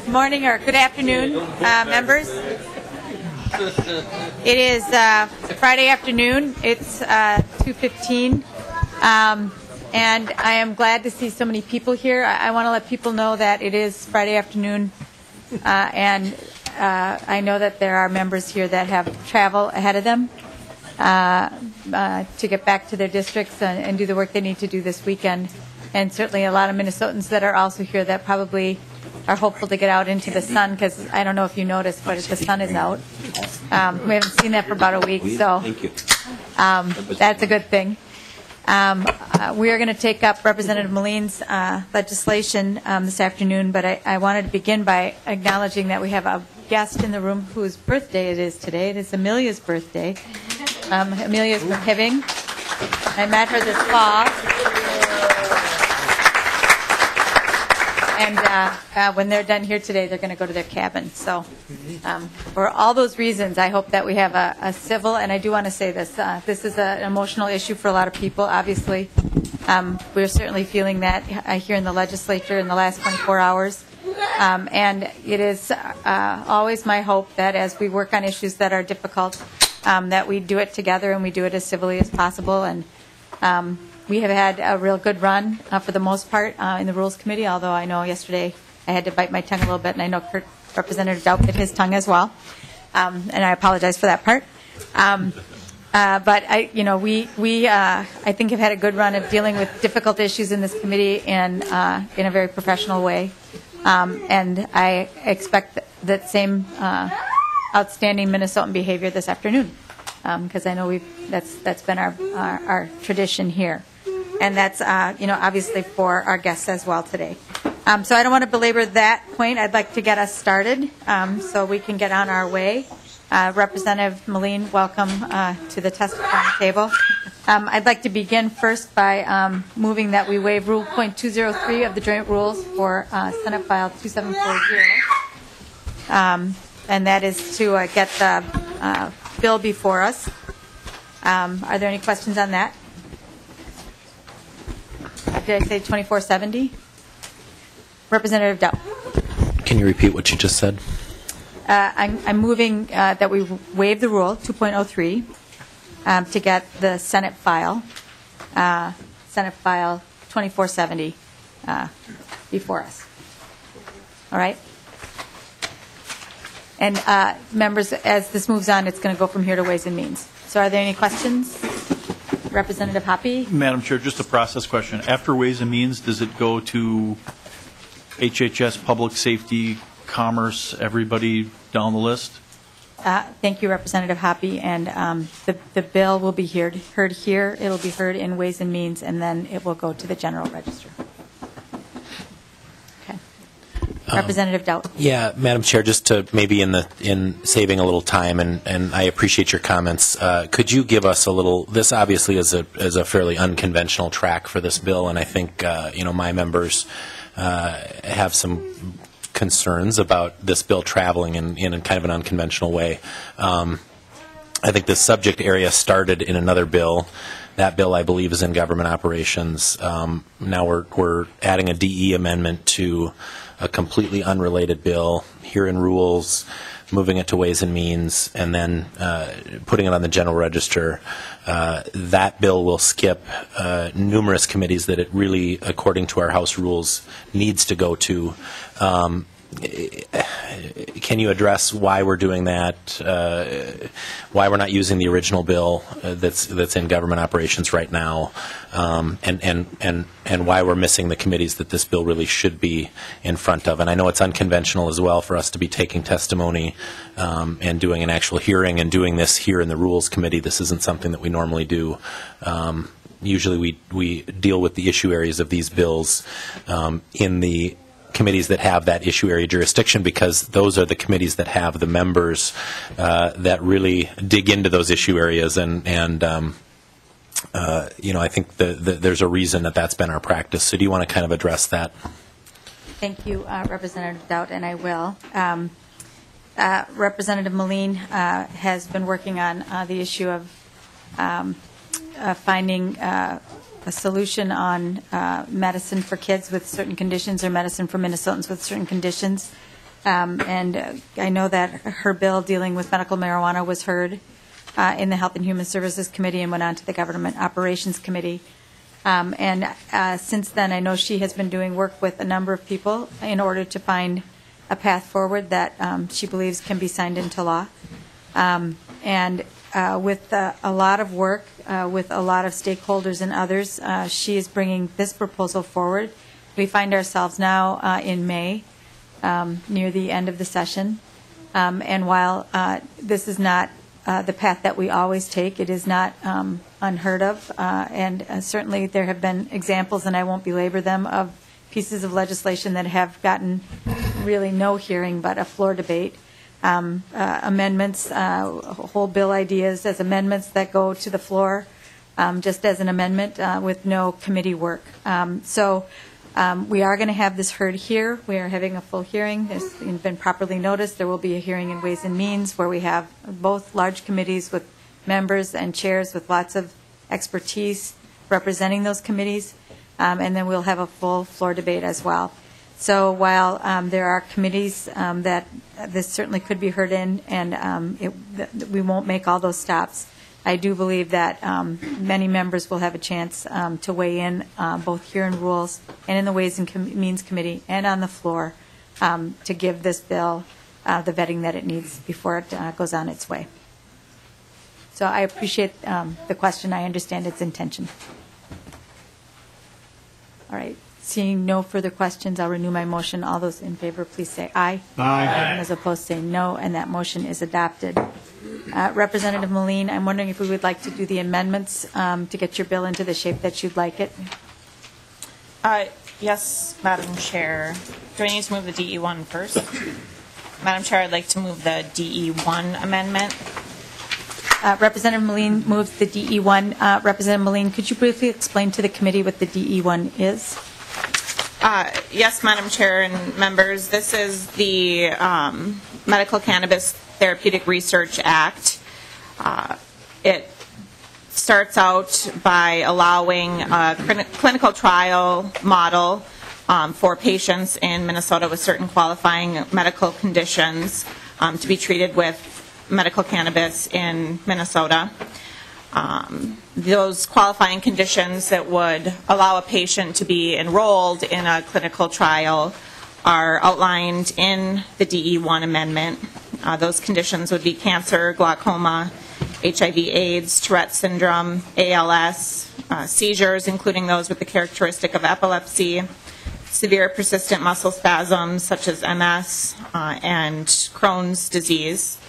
Good morning or good afternoon, members. It is Friday afternoon. It's 2:15, and I am glad to see so many people here. I want to let people know that it is Friday afternoon, and I know that there are members here that have travel ahead of them to get back to their districts and do the work they need to do this weekend. And certainly a lot of Minnesotans that are also here that probably are hopeful to get out into the sun, because I don't know if you noticed, but the sun is out. We haven't seen that for about a week, so that's a good thing. We are going to take up Representative Melin's legislation this afternoon, but I wanted to begin by acknowledging that we have a guest in the room whose birthday it is today. It is Amelia's birthday. Amelia's from Hibbing. I met her this fall. And when they're done here today, they're going to go to their cabin. So for all those reasons, I hope that we have a civil, and I do want to say this, this is an emotional issue for a lot of people, obviously. We're certainly feeling that here in the legislature in the last 24 hours. And it is always my hope that as we work on issues that are difficult, that we do it together and we do it as civilly as possible. And we have had a real good run for the most part in the Rules Committee, although I know yesterday I had to bite my tongue a little bit, and I know Representative Dowd bit his tongue as well, and I apologize for that part. But I think have had a good run of dealing with difficult issues in this committee and in a very professional way, and I expect that same outstanding Minnesotan behavior this afternoon, because I know that's been our tradition here. And that's, obviously for our guests as well today. So I don't want to belabor that point. I'd like to get us started so we can get on our way. Representative Melin, welcome to the testifying table. I'd like to begin first by moving that we waive Rule Point 203 of the Joint Rules for Senate File 2740. And that is to get the bill before us. Are there any questions on that? Did I say 2470? Representative Dowd. Can you repeat what you just said? I'm moving that we waive the rule, 2.03, to get the Senate File 2470 before us. All right? And members, as this moves on, it's going to go from here to Ways and Means. So are there any questions? Representative Hoppe? Madam Chair, just a process question. After Ways and Means, does it go to HHS, Public Safety, Commerce, everybody down the list? Thank you, Representative Hoppe. And the bill will be heard here. It will be heard in Ways and Means, and then it will go to the General Register. Representative Dowd. Yeah, Madam Chair, just to maybe in saving a little time, and I appreciate your comments. Could you give us a little? This obviously is a fairly unconventional track for this bill, and I think my members have some concerns about this bill traveling in kind of an unconventional way. I think this subject area started in another bill. That bill, I believe, is in government operations. Now we're adding a DE amendment to a completely unrelated bill here in Rules, moving it to Ways and Means, and then putting it on the General Register. That bill will skip numerous committees that it really, according to our House rules, needs to go to. Can you address why we're doing that? Why we're not using the original bill that's in government operations right now, and why we're missing the committees that this bill really should be in front of? And I know it's unconventional as well for us to be taking testimony and doing an actual hearing and doing this here in the Rules Committee. This isn't something that we normally do. Usually we deal with the issue areas of these bills in the committees that have that issue area jurisdiction, because those are the committees that have the members that really dig into those issue areas, and I think there's a reason that's been our practice. So do you want to kind of address that? Thank you, Representative Dowd, and I will. Representative Melin has been working on the issue of finding a solution on medicine for kids with certain conditions, or medicine for Minnesotans with certain conditions. And I know that her bill dealing with medical marijuana was heard in the Health and Human Services Committee and went on to the Government Operations Committee. And since then, I know she has been doing work with a number of people in order to find a path forward that she believes can be signed into law. And with a lot of work, with a lot of stakeholders and others, she is bringing this proposal forward. We find ourselves now in May, near the end of the session. And while this is not the path that we always take, it is not unheard of. And certainly there have been examples, and I won't belabor them, of pieces of legislation that have gotten really no hearing but a floor debate. Amendments, whole bill ideas as amendments that go to the floor just as an amendment with no committee work. So we are going to have this heard here. We are having a full hearing. It's been properly noticed. There will be a hearing in Ways and Means where we have both large committees with members and chairs with lots of expertise representing those committees. And then we'll have a full floor debate as well. So while there are committees that this certainly could be heard in, and we won't make all those stops, I do believe that many members will have a chance to weigh in both here in Rules and in the Ways and Means Committee and on the floor to give this bill the vetting that it needs before it goes on its way. So I appreciate the question. I understand its intention. All right. Seeing no further questions, I'll renew my motion. All those in favor, please say aye. Aye. And those opposed say no, and that motion is adopted. Representative Melin, I'm wondering if we would like to do the amendments to get your bill into the shape that you'd like it. Yes, Madam Chair. Do I need to move the DE1 first? Madam Chair, I'd like to move the DE1 amendment. Representative Melin moves the DE1. Representative Melin, could you briefly explain to the committee what the DE1 is? Yes, Madam Chair and members. This is the Medical Cannabis Therapeutic Research Act. It starts out by allowing a clinical trial model for patients in Minnesota with certain qualifying medical conditions to be treated with medical cannabis in Minnesota. Those qualifying conditions that would allow a patient to be enrolled in a clinical trial are outlined in the DE1 amendment. Those conditions would be cancer, glaucoma, HIV/AIDS, Tourette syndrome, ALS, seizures, including those with the characteristic of epilepsy, severe persistent muscle spasms such as MS, and Crohn's disease.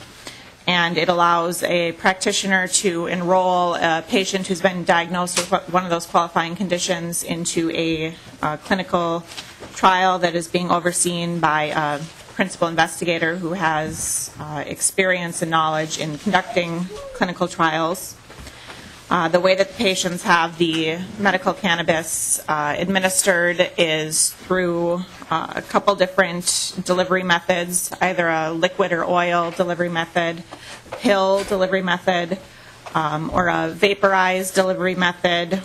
And it allows a practitioner to enroll a patient who's been diagnosed with one of those qualifying conditions into a clinical trial that is being overseen by a principal investigator who has experience and knowledge in conducting clinical trials. The way that the patients have the medical cannabis administered is through a couple different delivery methods, either a liquid or oil delivery method, pill delivery method, or a vaporized delivery method,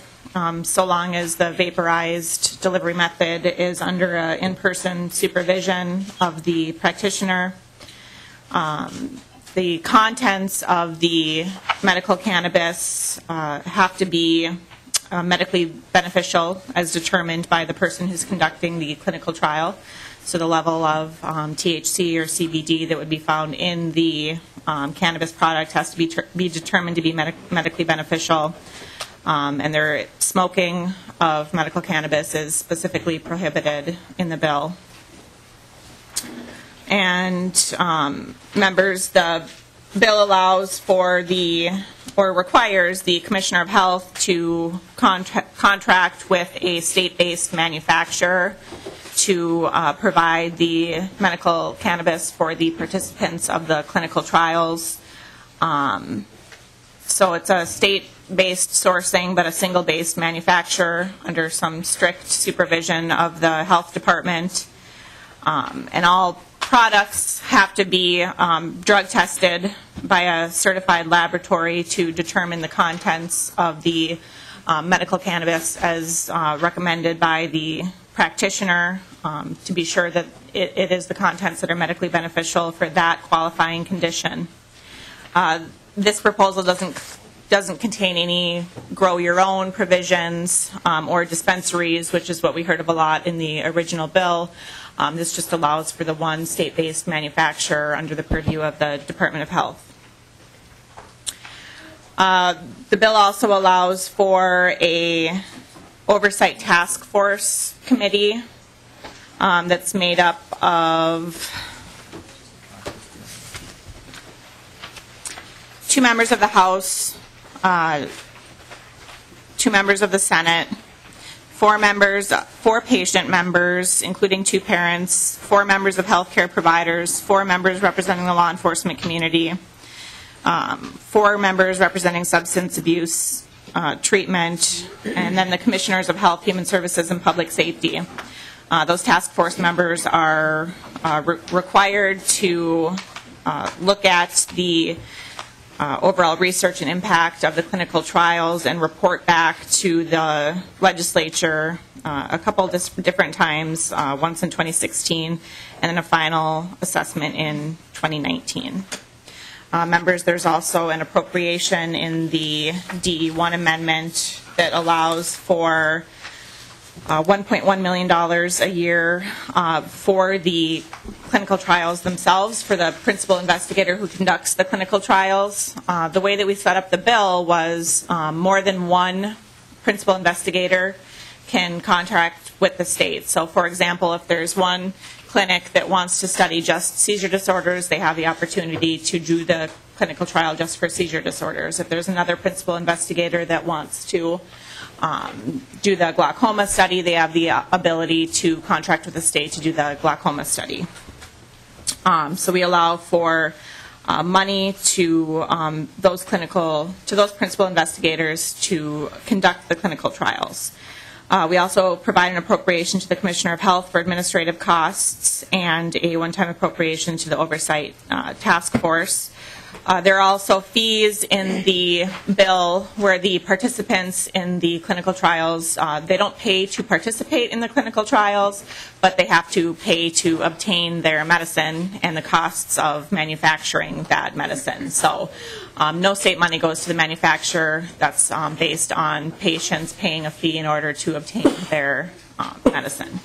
so long as the vaporized delivery method is under in-person supervision of the practitioner. The contents of the medical cannabis have to be medically beneficial as determined by the person who's conducting the clinical trial. So the level of THC or CBD that would be found in the cannabis product has to be determined to be medically beneficial. And smoking of medical cannabis is specifically prohibited in the bill. And members, the bill allows for requires the Commissioner of Health to contract with a state-based manufacturer to provide the medical cannabis for the participants of the clinical trials. So it's a state-based sourcing, but a single-based manufacturer under some strict supervision of the health department. And all products have to be drug tested by a certified laboratory to determine the contents of the medical cannabis as recommended by the practitioner to be sure that it is the contents that are medically beneficial for that qualifying condition. This proposal doesn't contain any grow your own provisions or dispensaries, which is what we heard of a lot in the original bill. This just allows for the one state-based manufacturer under the purview of the Department of Health. The bill also allows for a oversight task force committee that's made up of 2 members of the House, 2 members of the Senate, 4 patient members, including 2 parents, 4 members of healthcare providers, 4 members representing the law enforcement community, 4 members representing substance abuse treatment, and then the commissioners of health, human services, and public safety. Those task force members are required to look at the overall research and impact of the clinical trials and report back to the legislature a couple different times, once in 2016 and then a final assessment in 2019. Members, there's also an appropriation in the DE1 amendment that allows for $1.1 million a year for the clinical trials themselves, for the principal investigator who conducts the clinical trials. The way that we set up the bill was more than one principal investigator can contract with the state. So, for example, if there's one clinic that wants to study just seizure disorders, they have the opportunity to do the clinical trial just for seizure disorders. If there's another principal investigator that wants to do the glaucoma study, they have the ability to contract with the state to do the glaucoma study. So we allow for money to those principal investigators to conduct the clinical trials. We also provide an appropriation to the Commissioner of Health for administrative costs and a one-time appropriation to the Oversight Task Force. There are also fees in the bill where the participants in the clinical trials, they don't pay to participate in the clinical trials, but they have to pay to obtain their medicine and the costs of manufacturing that medicine. So no state money goes to the manufacturer. That's based on patients paying a fee in order to obtain their medicine.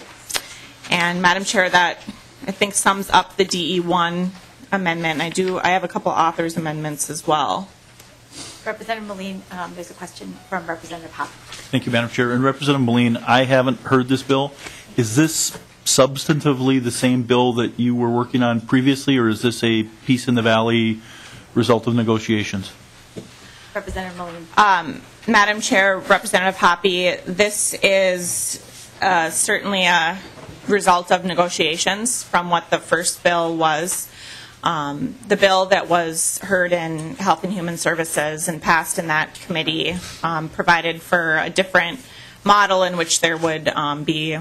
And Madam Chair, that I think sums up the DE1 amendment. I have a couple authors' amendments as well. Representative Melin, there's a question from Representative Hoppe. Thank you, Madam Chair. And Representative Melin, I haven't heard this bill. Is this substantively the same bill that you were working on previously, or is this a Peace in the Valley result of negotiations? Representative Melin. Madam Chair, Representative Hoppe, this is certainly a result of negotiations from what the first bill was. The bill that was heard in Health and Human Services and passed in that committee provided for a different model in which there would be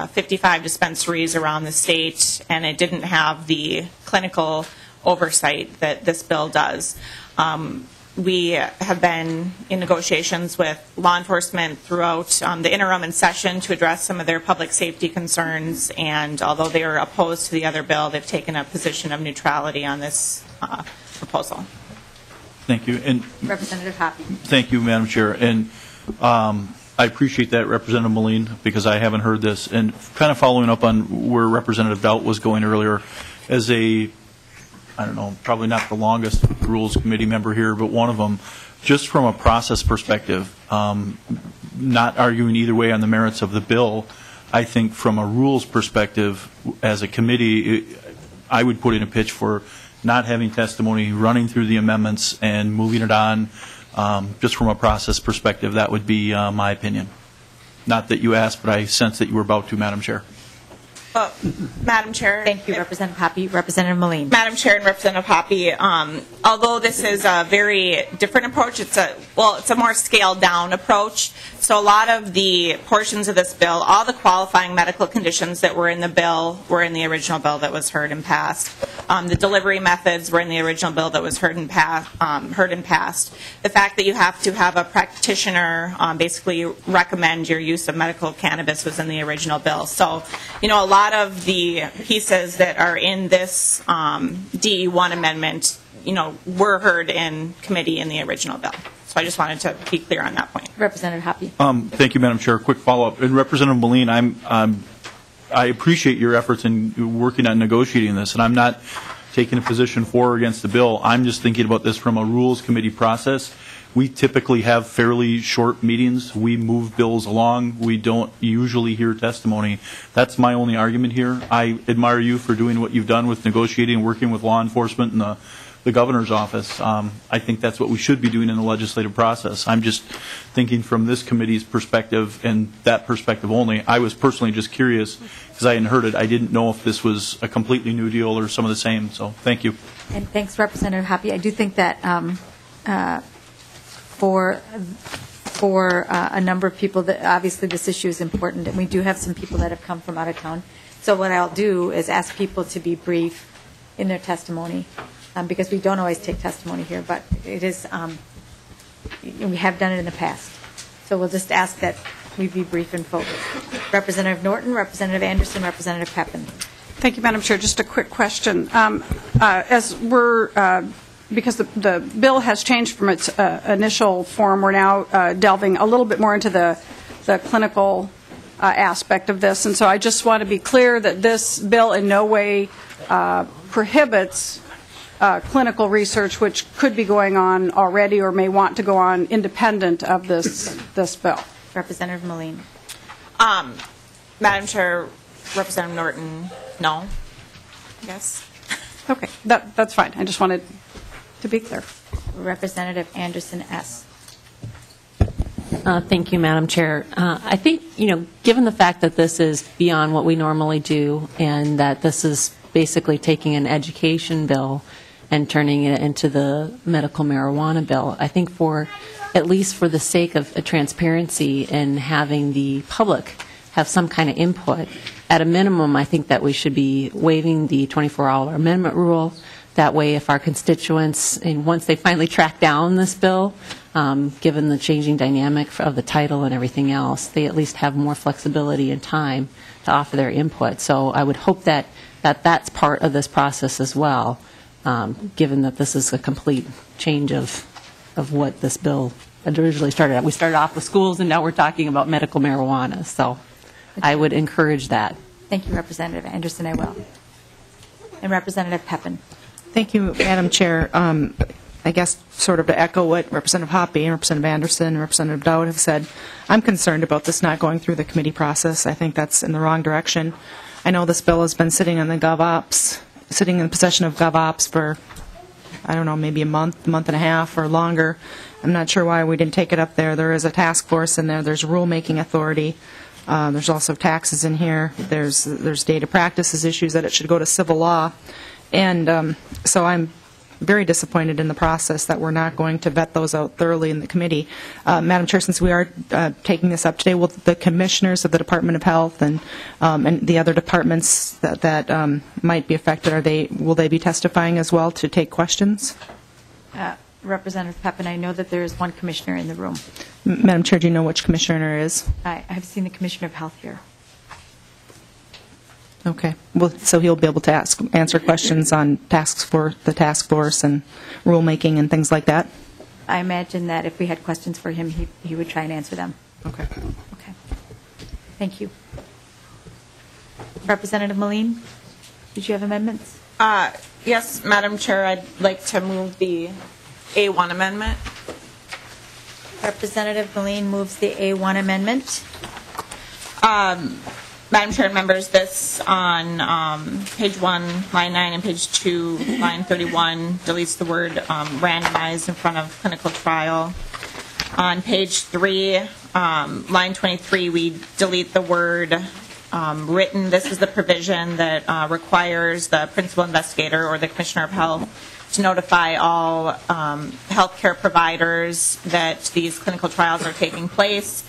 55 dispensaries around the state, and it didn't have the clinical oversight that this bill does. We have been in negotiations with law enforcement throughout the interim and session to address some of their public safety concerns, and although they are opposed to the other bill, they've taken a position of neutrality on this proposal. Thank you. And Representative Hoppe. thank you, Madam Chair. And I appreciate that, Representative Melin, because I haven't heard this. And kind of following up on where Representative Doubt was going earlier, as a I don't know, probably not the longest Rules Committee member here, but one of them, just from a process perspective, not arguing either way on the merits of the bill, I think from a rules perspective, as a committee, I would put in a pitch for not having testimony, running through the amendments, and moving it on. Just from a process perspective, that would be my opinion. Not that you asked, but I sense that you were about to, Madam Chair. Madam Chair. Thank you, Representative Hoppe. Representative Melin. Madam Chair and Representative Hoppe, although this is a very different approach, it's a more scaled down approach. So a lot of the portions of this bill, all the qualifying medical conditions that were in the bill were in the original bill that was heard and passed. The delivery methods were in the original bill that was heard and passed. The fact that you have to have a practitioner basically recommend your use of medical cannabis was in the original bill. So, a lot of the pieces that are in this DE1 amendment, were heard in committee in the original bill. So I just wanted to be clear on that point. Representative Hoppe. Thank you, Madam Chair. Quick follow-up. And Representative Melin, I appreciate your efforts in working on negotiating this, and I'm not taking a position for or against the bill. I'm just thinking about this from a Rules Committee process. We typically have fairly short meetings. We move bills along. We don't usually hear testimony. That's my only argument here. I admire you for doing what you've done with negotiating and working with law enforcement and the governor's office. I think that's what we should be doing in the legislative process. I'm just thinking from this committee's perspective and that perspective only. I was personally just curious because I hadn't heard it. I didn't know if this was a completely new deal or some of the same. So thank you. And thanks, Representative Hoppe. I do think that for a number of people, that obviously this issue is important, and we do have some people that have come from out of town. So what I'll do is ask people to be brief in their testimony, because we don't always take testimony here, but it is, we have done it in the past. So we'll just ask that we be brief and focused. Representative Norton, Representative Anderson, Representative Pepin. Thank you, Madam Chair. Just a quick question. Because the bill has changed from its initial form, we're now delving a little bit more into the clinical aspect of this. And so I just want to be clear that this bill in no way prohibits clinical research, which could be going on already or may want to go on independent of this bill. Representative Melin. Madam Chair, Representative Norton, no. Yes. Okay, that's fine. I just wanted to be clear. Representative Anderson S. Thank you, Madam Chair. I think, given the fact that this is beyond what we normally do and that this is basically taking an education bill and turning it into the medical marijuana bill, I think at least for the sake of transparency and having the public have some kind of input, at a minimum, I think that we should be waiving the 24-hour amendment rule. That way, if our constituents, and once they finally track down this bill, given the changing dynamic of the title and everything else, they at least have more flexibility and time to offer their input. So I would hope that that's part of this process as well, given that this is a complete change of what this bill originally started out. We started off with schools, and now we're talking about medical marijuana. So I would encourage that. Thank you, Representative Anderson. I will. And Representative Pepin. Thank you, Madam Chair. I guess sort of to echo what Representative Hoppe and Representative Anderson and Representative Dowd have said, I'm concerned about this not going through the committee process. I think that's in the wrong direction. I know this bill has been sitting in the sitting in possession of GovOps for, I don't know, maybe a month and a half or longer. I'm not sure why we didn't take it up there. There is a task force in there. There's rulemaking authority. There's also taxes in here. There's data practices issues that it should go to civil law. And so I'm very disappointed in the process that we're not going to vet those out thoroughly in the committee. Madam Chair, since we are taking this up today, will the commissioners of the Department of Health and the other departments that might be affected, will they be testifying as well to take questions? Representative Pepin, I know that there is one commissioner in the room. Madam Chair, do you know which commissioner it is? I have seen the Commissioner of Health here. Okay. Well, so he'll be able to answer questions on the task force and rulemaking and things like that? I imagine that if we had questions for him, he would try and answer them. Okay. Okay. Thank you. Representative Melin, did you have amendments? Yes, Madam Chair, I'd like to move the A1 amendment. Representative Melin moves the A1 amendment. Madam Chair and members, this on page 1, line 9, and page 2, line 31, deletes the word randomized in front of clinical trial. On page 3, line 23, we delete the word written. This is the provision that requires the principal investigator or the commissioner of health to notify all healthcare providers that these clinical trials are taking place.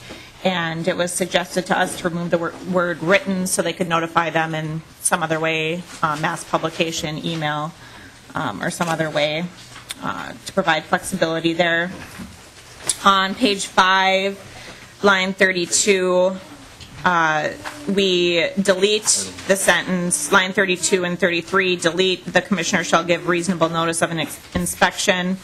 And it was suggested to us to remove the word written so they could notify them in some other way, mass publication, email, or some other way to provide flexibility there. On page 5, line 32, we delete the sentence, line 32 and 33, delete the commissioner shall give reasonable notice of an inspection.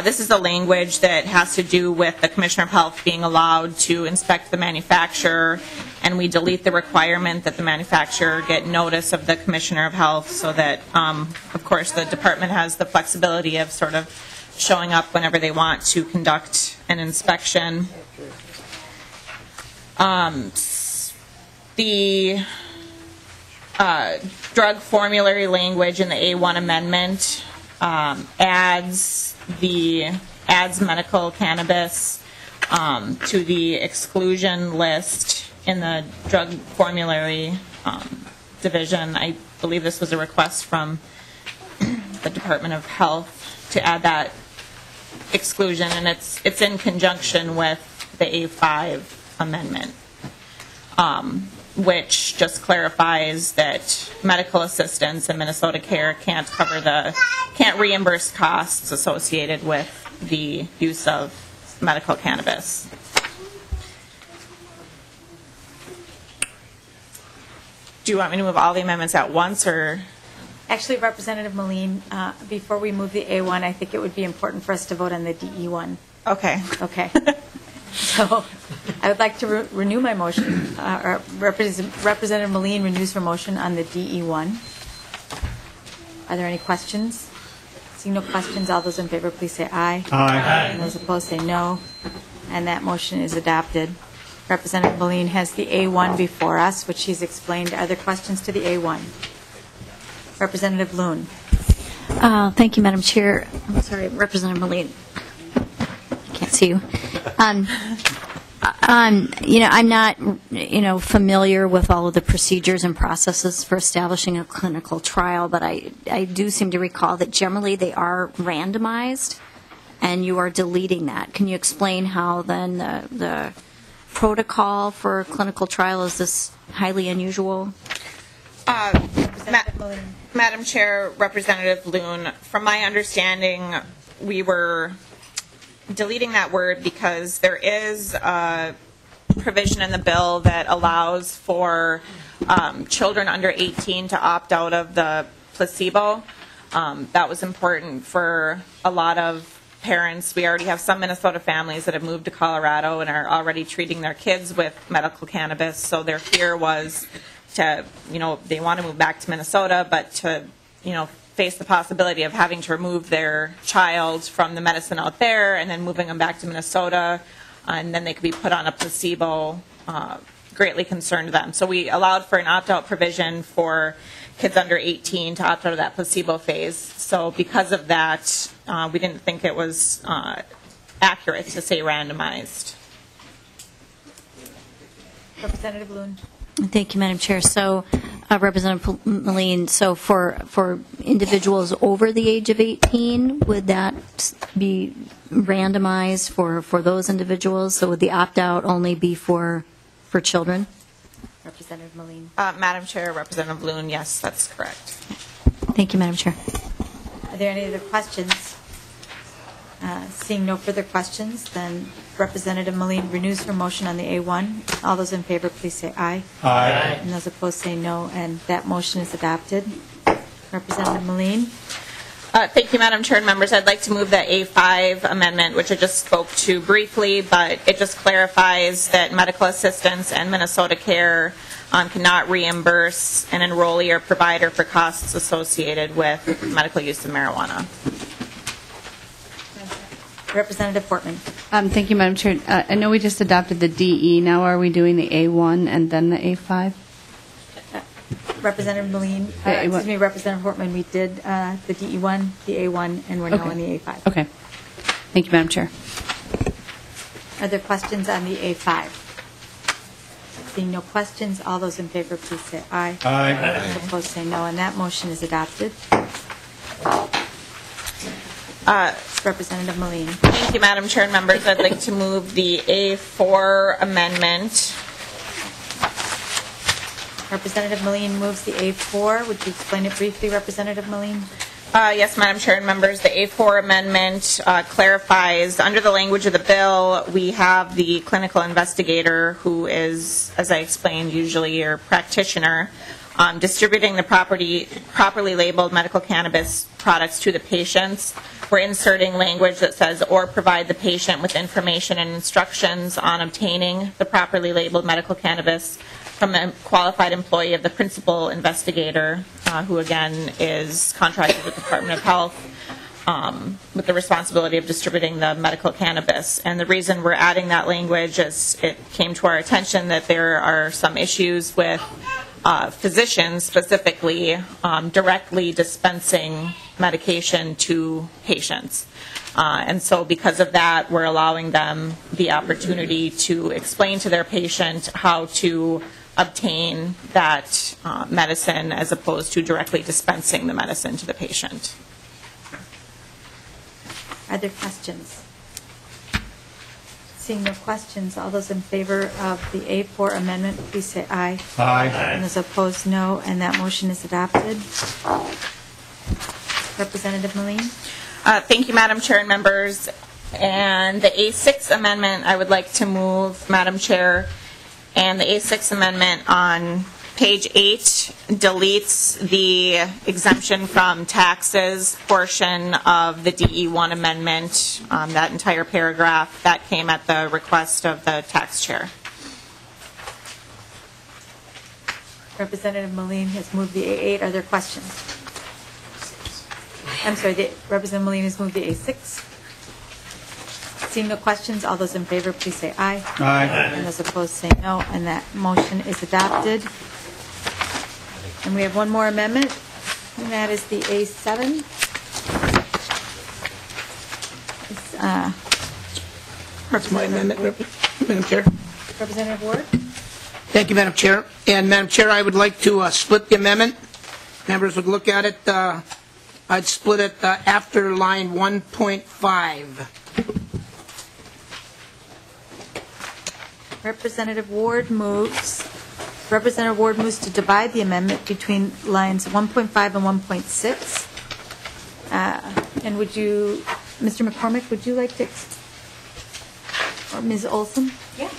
This is the language that has to do with the Commissioner of Health being allowed to inspect the manufacturer, and we delete the requirement that the manufacturer get notice of the Commissioner of Health so that, of course, the department has the flexibility of sort of showing up whenever they want to conduct an inspection. The drug formulary language in the A1 amendment adds medical cannabis to the exclusion list in the drug formulary division. I believe this was a request from the Department of Health to add that exclusion, and it's in conjunction with the A5 amendment, which just clarifies that medical assistance and Minnesota Care can't reimburse costs associated with the use of medical cannabis. Do you want me to move all the amendments at once, or? Actually, Representative Melin, before we move the A1, I think it would be important for us to vote on the DE one. Okay. Okay. So I would like to renew my motion. Representative Melin renews her motion on the DE1. Are there any questions? Seeing no questions, all those in favor, please say aye. Aye. And those opposed say no. And that motion is adopted. Representative Melin has the A1 before us, which she's explained. Are there questions to the A1? Representative Loon. Thank you, Madam Chair. I'm sorry, Representative Melin. Can't see you. I'm not, familiar with all of the procedures and processes for establishing a clinical trial, but I do seem to recall that generally they are randomized, and you are deleting that. Can you explain how then the protocol for a clinical trial is this highly unusual? Madam Chair, Representative Loon, from my understanding, we were deleting that word because there is a provision in the bill that allows for children under 18 to opt out of the placebo. That was important for a lot of parents. We already have some Minnesota families that have moved to Colorado and are already treating their kids with medical cannabis, so their fear was to, they want to move back to Minnesota, but to, face the possibility of having to remove their child from the medicine out there and then moving them back to Minnesota, and then they could be put on a placebo, greatly concerned them. So we allowed for an opt-out provision for kids under 18 to opt out of that placebo phase. So because of that, we didn't think it was accurate to say randomized. Representative Loon. Thank you, Madam Chair. So, Representative Melin, so for individuals over the age of 18, would that be randomized for those individuals? So would the opt-out only be for children? Representative Melin. Madam Chair, Representative Loon, yes, that's correct. Thank you, Madam Chair. Are there any other questions? Seeing no further questions, then Representative Melin renews her motion on the A1. All those in favor, please say aye. Aye. And those opposed say no, and that motion is adopted. Representative Melin. Thank you, Madam Chair and members. I'd like to move the A5 amendment, which I just spoke to briefly, but it just clarifies that medical assistance and Minnesota Care cannot reimburse an enrollee or provider for costs associated with medical use of marijuana. Representative Portman. Thank you, Madam Chair. I know we just adopted the DE. Now are we doing the A1 and then the A5? Representative Melin, Representative Portman, we did the DE1, the A1, and we're now on the A5. Okay. Thank you, Madam Chair. Are there questions on the A5? Seeing no questions, all those in favor, please say aye. Aye. Those opposed, say no, and that motion is adopted. Representative Melin. Thank you, Madam Chair and members. I'd like to move the A4 amendment. Representative Melin moves the A4. Would you explain it briefly, Representative Melin? Yes, Madam Chair and members, the A4 amendment clarifies, under the language of the bill, we have the clinical investigator who is, as I explained, usually your practitioner, distributing the properly labeled medical cannabis products to the patients. We're inserting language that says, or provide the patient with information and instructions on obtaining the properly labeled medical cannabis from a qualified employee of the principal investigator, who again is contracted with the Department of Health with the responsibility of distributing the medical cannabis. And the reason we're adding that language is it came to our attention that there are some issues with physicians specifically directly dispensing medication to patients. And so because of that, we're allowing them the opportunity to explain to their patient how to obtain that medicine as opposed to directly dispensing the medicine to the patient. Are there questions? Seeing no questions, all those in favor of the A4 amendment, please say aye. Aye. And those opposed, no, and that motion is adopted. Representative Melin? Thank you, Madam Chair and members. And the A6 amendment I would like to move, Madam Chair. And the A6 amendment on page 8 deletes the exemption from taxes portion of the DE1 amendment. That entire paragraph, that came at the request of the tax chair. Representative Melin has moved the A8. Are there questions? I'm sorry, Representative Melin has moved the A6. Seeing no questions, all those in favor, please say aye. Aye. And those opposed, say no, and that motion is adopted. And we have one more amendment, and that is the A7. That's my amendment, Madam Chair. Representative Ward? Thank you, Madam Chair. And Madam Chair, I would like to split the amendment. Members would look at it. I'd split it after line 1.5. Representative Ward moves to divide the amendment between lines 1.5 and 1.6. And would you, Mr. McCormick, would you like to, or Ms. Olson? Yeah.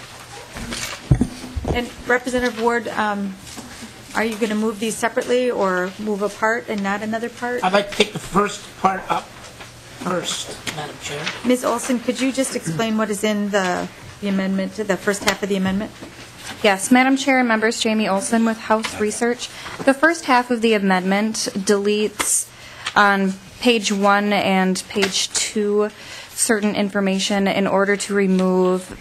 And Representative Ward, are you going to move these separately or move a part and not another part? I'd like to take the first part up first, Madam Chair. Ms. Olson, could you just explain what is in the amendment, the first half of the amendment? Yes, Madam Chair and members, Jamie Olson with House Research. The first half of the amendment deletes on page 1 and page 2 certain information in order to remove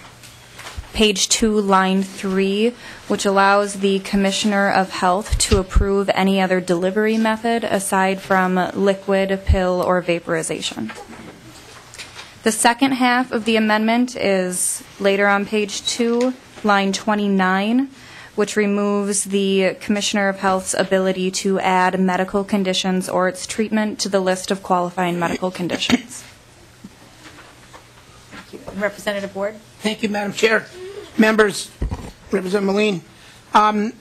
page 2, line 3, which allows the Commissioner of Health to approve any other delivery method aside from liquid, pill, or vaporization. The second half of the amendment is later on page 2, line 29, which removes the Commissioner of Health's ability to add medical conditions or its treatment to the list of qualifying medical conditions. Thank you. And Representative Ward? Thank you, Madam Chair. Members, Representative Melin, I've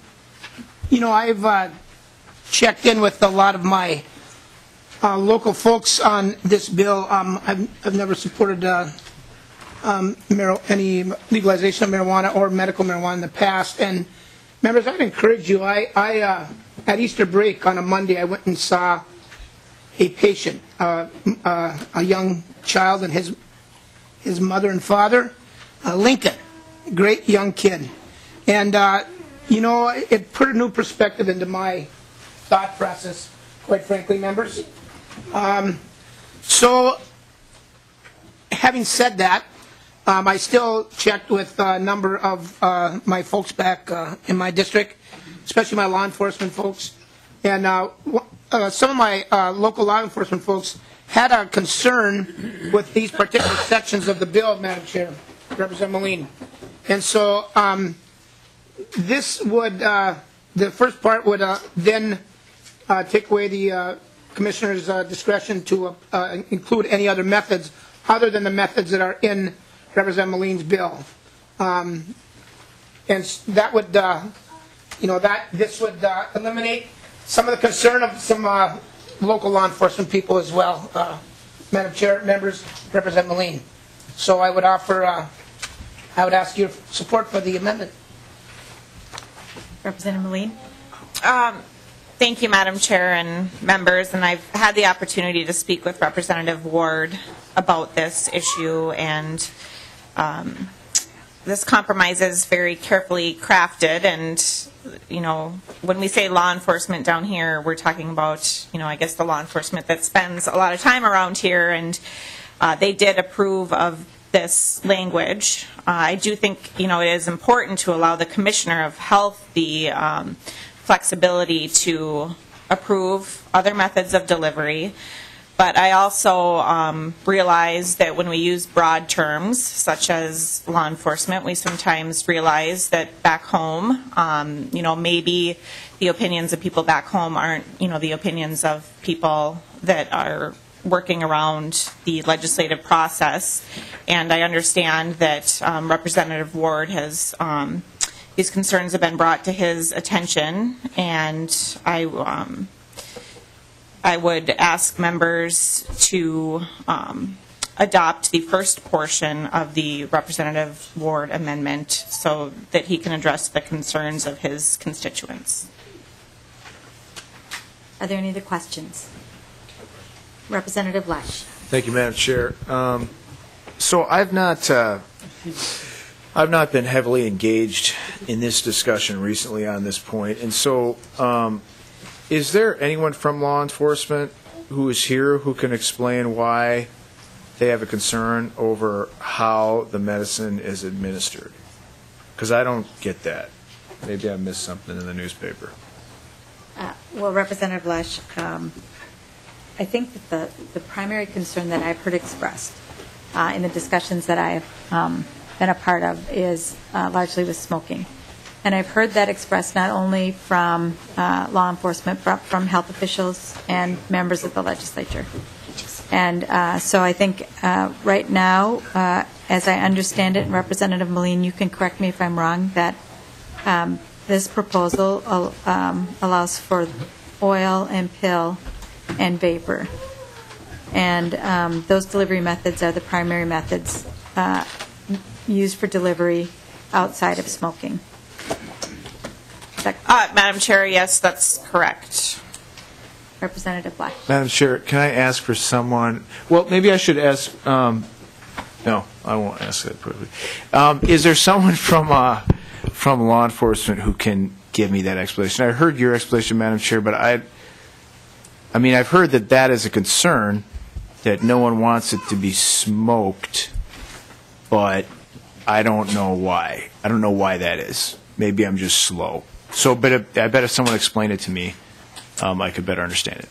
checked in with a lot of my local folks on this bill. I've never supported any legalization of marijuana or medical marijuana in the past. And members, I'd encourage you. I at Easter break on a Monday, I went and saw a patient, a young child and his mother and father, Lincoln, great young kid. And it put a new perspective into my thought process, quite frankly, members. So, having said that, I still checked with a number of my folks back in my district, especially my law enforcement folks. And some of my local law enforcement folks had a concern with these particular sections of the bill, Madam Chair, Representative Melin. And so this would, the first part would then take away the Commissioner's discretion to include any other methods other than the methods that are in Representative Melin's bill. And that would, this would eliminate some of the concern of some local law enforcement people as well. Madam Chair, members, Representative Melin. So I would offer, I would ask your support for the amendment. Representative Melin? Thank you, Madam Chair and members. And I've had the opportunity to speak with Representative Ward about this issue, and this compromise is very carefully crafted. And, when we say law enforcement down here, we're talking about, I guess the law enforcement that spends a lot of time around here, and they did approve of this language. I do think, it is important to allow the Commissioner of Health the flexibility to approve other methods of delivery. But I also realize that when we use broad terms, such as law enforcement, we sometimes realize that back home, maybe the opinions of people back home aren't, the opinions of people that are working around the legislative process. And I understand that Representative Ward has, these concerns have been brought to his attention, and I would ask members to adopt the first portion of the Representative Ward amendment so that he can address the concerns of his constituents. Are there any other questions? Representative Lesh. Thank you, Madam Chair. So I've not been heavily engaged in this discussion recently on this point, and so is there anyone from law enforcement who is here who can explain why they have a concern over how the medicine is administered? Because I don't get that. Maybe I missed something in the newspaper. Well, Representative Lesh, I think that the primary concern that I've heard expressed in the discussions that I have been a part of is largely with smoking. And I've heard that expressed not only from law enforcement, but from health officials and members of the legislature. And so I think right now, as I understand it, and Representative Melin, you can correct me if I'm wrong, that this proposal allows for oil and pill and vapor. And those delivery methods are the primary methods used for delivery outside of smoking. Madam Chair, yes, that's correct. Representative Black. Madam Chair, can I ask for someone? Well, maybe I should ask. No, I won't ask that probably. Is there someone from law enforcement who can give me that explanation? I heard your explanation, Madam Chair, but I've heard that is a concern, that no one wants it to be smoked, but I don't know why. I don't know why that is. Maybe I'm just slow. So, but I bet if someone explained it to me, I could better understand it.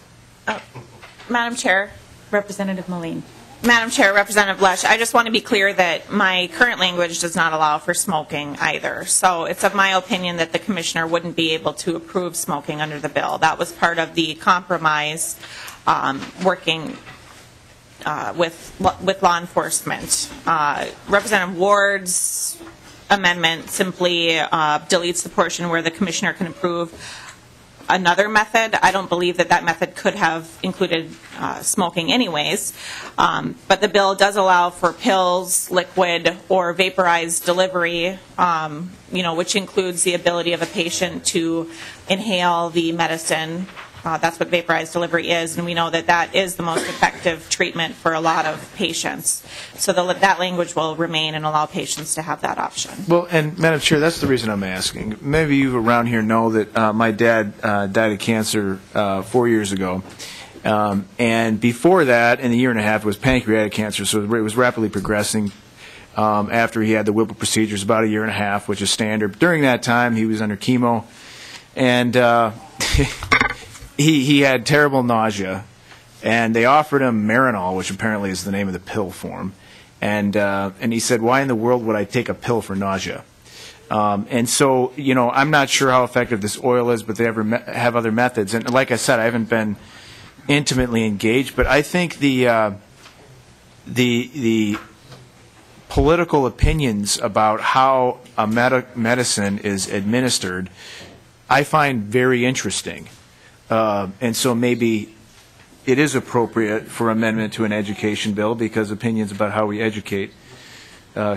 Madam Chair. Representative Melin. Madam Chair, Representative Lesh, I just want to be clear that my current language does not allow for smoking either. So it's of my opinion that the Commissioner wouldn't be able to approve smoking under the bill. That was part of the compromise working with law enforcement. Representative Ward's amendment simply deletes the portion where the Commissioner can approve another method. I don't believe that method could have included smoking anyways, but the bill does allow for pills, liquid, or vaporized delivery, which includes the ability of a patient to inhale the medicine. That's what vaporized delivery is, and we know that is the most effective treatment for a lot of patients. So that language will remain and allow patients to have that option. Well, and Madam Chair, that's the reason I'm asking. Maybe you around here know that my dad died of cancer 4 years ago. And before that, in a year and a half, it was pancreatic cancer, so it was rapidly progressing. After he had the Whipple procedures, about a year and a half, which is standard. During that time, he was under chemo, and he had terrible nausea, and they offered him Marinol, which apparently is the name of the pill for him. And he said, "Why in the world would I take a pill for nausea?" And so, I'm not sure how effective this oil is, but they have other methods. And like I said, I haven't been intimately engaged, but I think the political opinions about how a medicine is administered, I find very interesting. And so maybe it is appropriate for amendment to an education bill because opinions about how we educate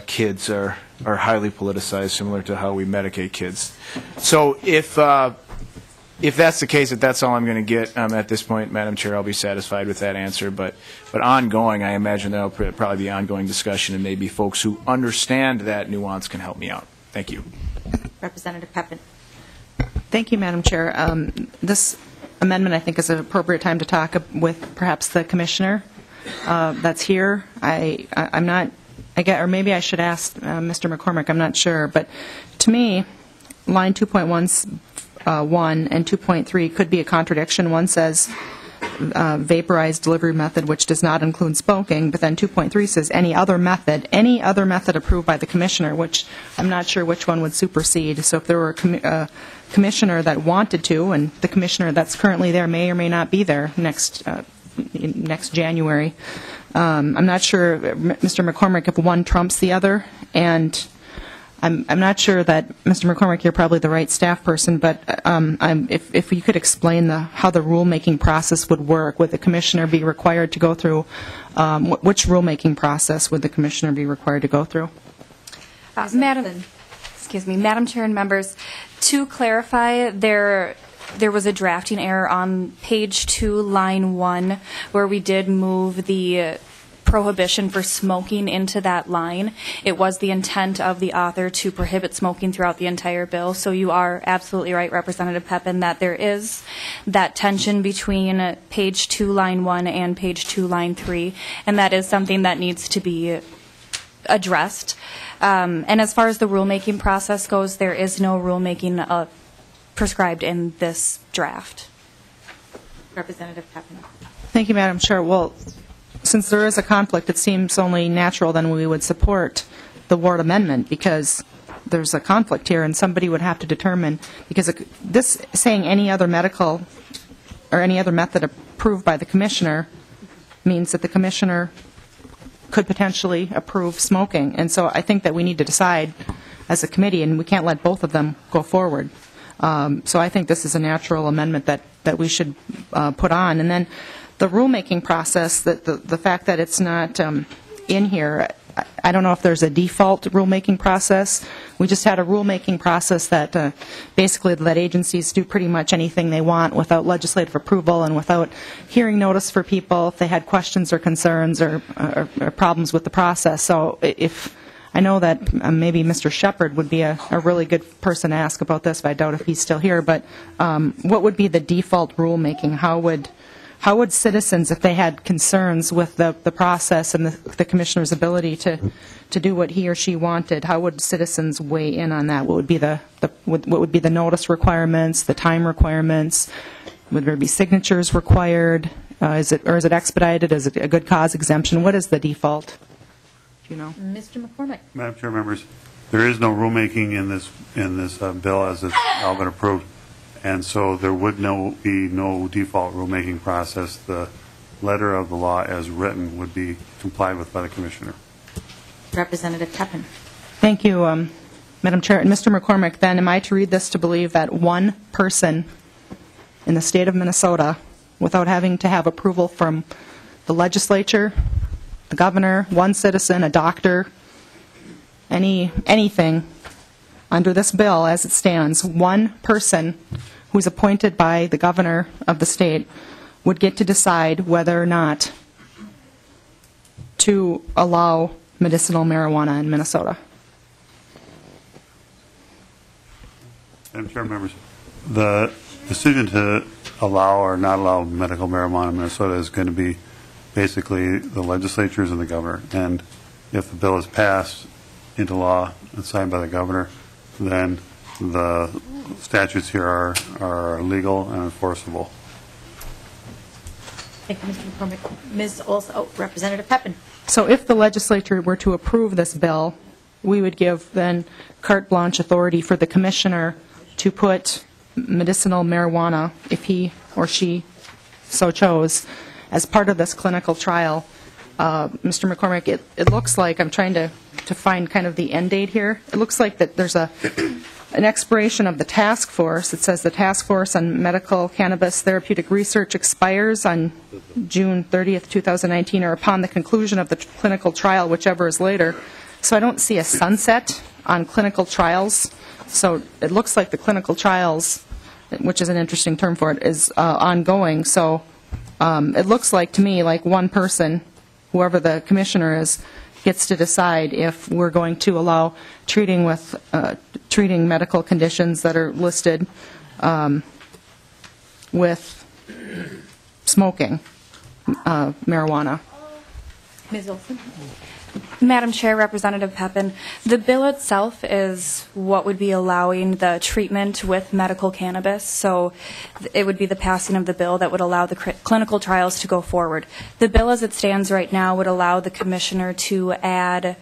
kids are highly politicized, similar to how we medicate kids. So if that's the case, if that's all I'm going to get at this point, Madam Chair, I'll be satisfied with that answer. But ongoing, I imagine there will probably be ongoing discussion, and maybe folks who understand that nuance can help me out. Thank you. Representative Pepin. Thank you, Madam Chair. This amendment, I think, is an appropriate time to talk with perhaps the commissioner that's here. I'm not, or maybe I should ask Mr. McCormick, I'm not sure. But to me, line 2.1 and 2.3 could be a contradiction. One says vaporized delivery method, which does not include smoking, but then 2.3 says any other method approved by the commissioner, which I'm not sure which one would supersede. So if there were a commissioner that wanted to, and the commissioner that's currently there may or may not be there next January, I'm not sure, Mr. McCormick, if one trumps the other, and I'm not sure that, Mr. McCormick, you're probably the right staff person, but if you could explain how the rulemaking process would work. Would the commissioner be required to go through, which rulemaking process would the commissioner be required to go through? Madam Chair and members, to clarify, there was a drafting error on page 2, line 1, where we did move the prohibition for smoking into that line. It was the intent of the author to prohibit smoking throughout the entire bill. So you are absolutely right, Representative Pepin, that there is that tension between page 2, line 1 and page 2, line 3, and that is something that needs to be addressed. And as far as the rulemaking process goes, there is no rulemaking prescribed in this draft. Representative Pepin. Thank you, Madam Chair. Well, since there is a conflict, it seems only natural then we would support the Ward amendment because there's a conflict here, and somebody would have to determine, because this saying any other medical or any other method approved by the commissioner means that the commissioner could potentially approve smoking. And so I think that we need to decide as a committee, and we can't let both of them go forward. So I think this is a natural amendment that we should put on. And then the rulemaking process, the fact that it's not in here, I don't know if there's a default rulemaking process. We just had a rulemaking process that basically let agencies do pretty much anything they want without legislative approval and without hearing notice for people if they had questions or concerns or problems with the process. So if I know that maybe Mr. Shepard would be a really good person to ask about this, but I doubt if he's still here. But what would be the default rulemaking? How would citizens, if they had concerns with the process and the commissioner's ability to do what he or she wanted, how would citizens weigh in on that? What would be what would be the notice requirements, the time requirements? Would there be signatures required? Is it expedited? Is it a good cause exemption? What is the default? Do you know? Mr. McCormick. Madam Chair, members, there is no rulemaking in this bill as it's all been approved. And so there would be no default rulemaking process. The letter of the law as written would be complied with by the Commissioner. Representative Pepin. Thank you, Madam Chair. And Mr. McCormick, then, am I to read this to believe that one person in the state of Minnesota, without having to have approval from the legislature, the governor, one citizen, a doctor, anything, under this bill as it stands, one person who's appointed by the governor of the state would get to decide whether or not to allow medicinal marijuana in Minnesota? Madam Chair, members, the decision to allow or not allow medical marijuana in Minnesota is going to be basically the legislatures and the governor. And if the bill is passed into law and signed by the governor, then the statutes here are legal and enforceable. Thank you, Mr. McCormick. Ms. Olson, Representative Pepin. So if the legislature were to approve this bill, we would give then carte blanche authority for the commissioner to put medicinal marijuana, if he or she so chose, as part of this clinical trial. Mr. McCormick, it looks like, I'm trying to find kind of the end date here. It looks like that there's an expiration of the task force. It says the task force on medical cannabis therapeutic research expires on June 30th, 2019, or upon the conclusion of the clinical trial, whichever is later. So I don't see a sunset on clinical trials. So it looks like the clinical trials, which is an interesting term for it, is ongoing. So it looks like to me like one person, whoever the commissioner is, gets to decide if we're going to allow treating medical conditions that are listed with smoking marijuana. Ms. Olson? Madam Chair, Representative Pepin, the bill itself is what would be allowing the treatment with medical cannabis, so it would be the passing of the bill that would allow the clinical trials to go forward. The bill as it stands right now would allow the commissioner to add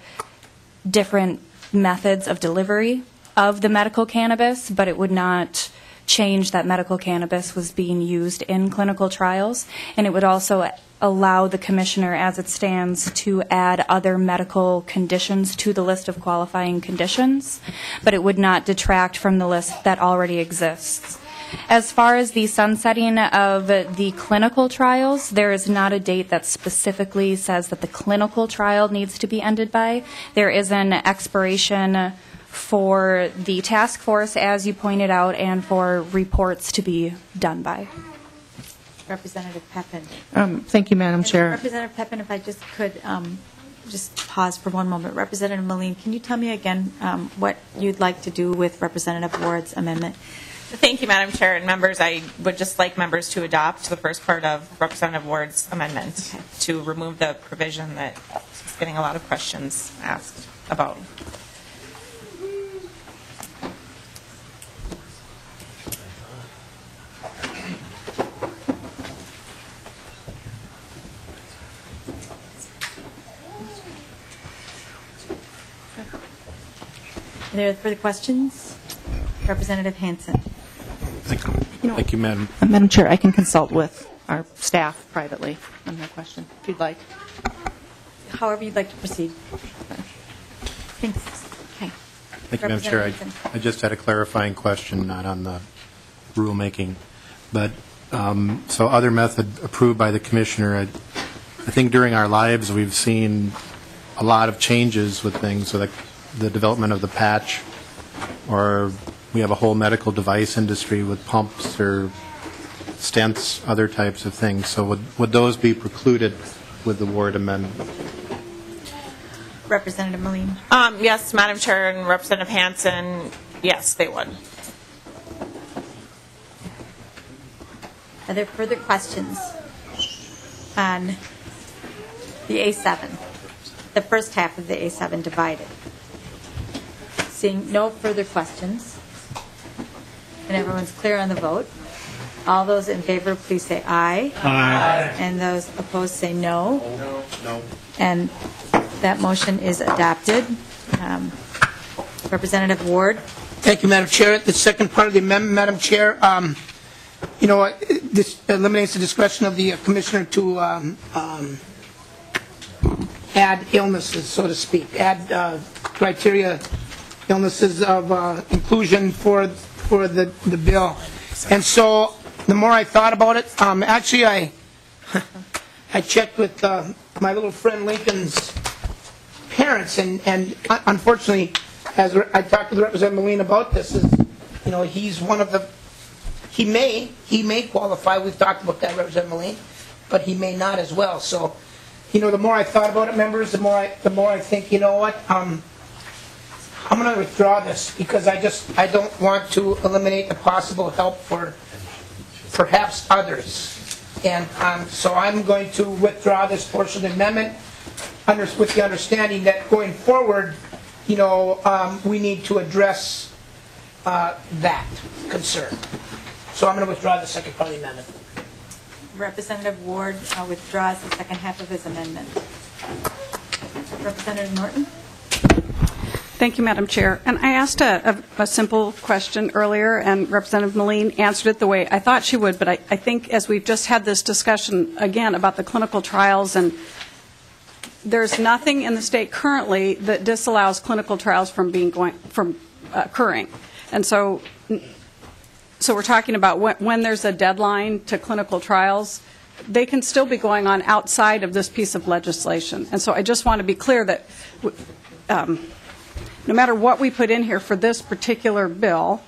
different methods of delivery of the medical cannabis, but it would not change that medical cannabis was being used in clinical trials, and it would also allow the commissioner, as it stands, to add other medical conditions to the list of qualifying conditions, but it would not detract from the list that already exists. As far as the sunsetting of the clinical trials, there is not a date that specifically says that the clinical trial needs to be ended by. There is an expiration for the task force, as you pointed out, and for reports to be done by. Representative Pepin. Thank you, Madam Chair. Representative Pepin, if I just could just pause for one moment. Representative Melin, can you tell me again what you'd like to do with Representative Ward's amendment? Thank you, Madam Chair and members. I would just like members to adopt the first part of Representative Ward's amendment to remove the provision that is getting a lot of questions asked about. Are there further questions? Representative Hansen. Thank you, Madam. Madam Chair, I can consult with our staff privately on that question, if you'd like. However you'd like to proceed. Thanks. Okay. Thank you, Madam Chair. Representative Hansen. I just had a clarifying question, not on the rulemaking. But, so other method approved by the Commissioner, I think during our lives we've seen a lot of changes with things, so like the development of the patch, or we have a whole medical device industry with pumps or stents, other types of things. So would those be precluded with the Ward amendment? Representative Melin. Yes, Madam Chair and Representative Hansen, yes, they would. Are there further questions on the A7, the first half of the A7 divided? Seeing no further questions, and everyone's clear on the vote, all those in favor, please say aye. Aye. And those opposed say no. No. And that motion is adopted. Representative Ward. Thank you, Madam Chair. The second part of the amendment, Madam Chair, this eliminates the discretion of the commissioner to add illnesses, so to speak, add criteria, illnesses of inclusion for the bill. And so the more I thought about it, actually I checked with my little friend Lincoln's parents, and unfortunately, as I talked to the Representative Melin about this, he's one of the, he may qualify. We've talked about that, Representative Melin, but he may not as well. So, the more I thought about it, members, the more I think, you know what, I'm going to withdraw this because I don't want to eliminate the possible help for perhaps others. And so I'm going to withdraw this portion of the amendment with the understanding that going forward, we need to address that concern. So I'm going to withdraw the second part of the amendment. Representative Ward withdraws the second half of his amendment. Representative Norton. Thank you, Madam Chair. And I asked a simple question earlier, and Representative Melin answered it the way I thought she would, but I think as we've just had this discussion again about the clinical trials, and there's nothing in the state currently that disallows clinical trials from occurring. And so we're talking about when there's a deadline to clinical trials, they can still be going on outside of this piece of legislation. And so I just want to be clear that no matter what we put in here for this particular bill,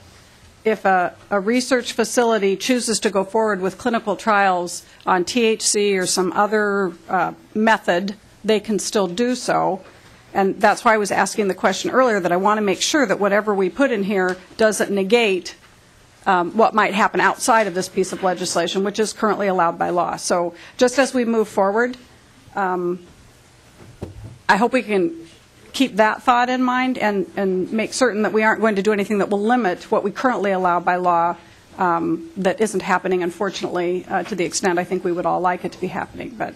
if a research facility chooses to go forward with clinical trials on THC or some other method, they can still do so. And that's why I was asking the question earlier, that I want to make sure that whatever we put in here doesn't negate what might happen outside of this piece of legislation, which is currently allowed by law. So just as we move forward, I hope we can keep that thought in mind and make certain that we aren't going to do anything that will limit what we currently allow by law that isn't happening, unfortunately, to the extent I think we would all like it to be happening. But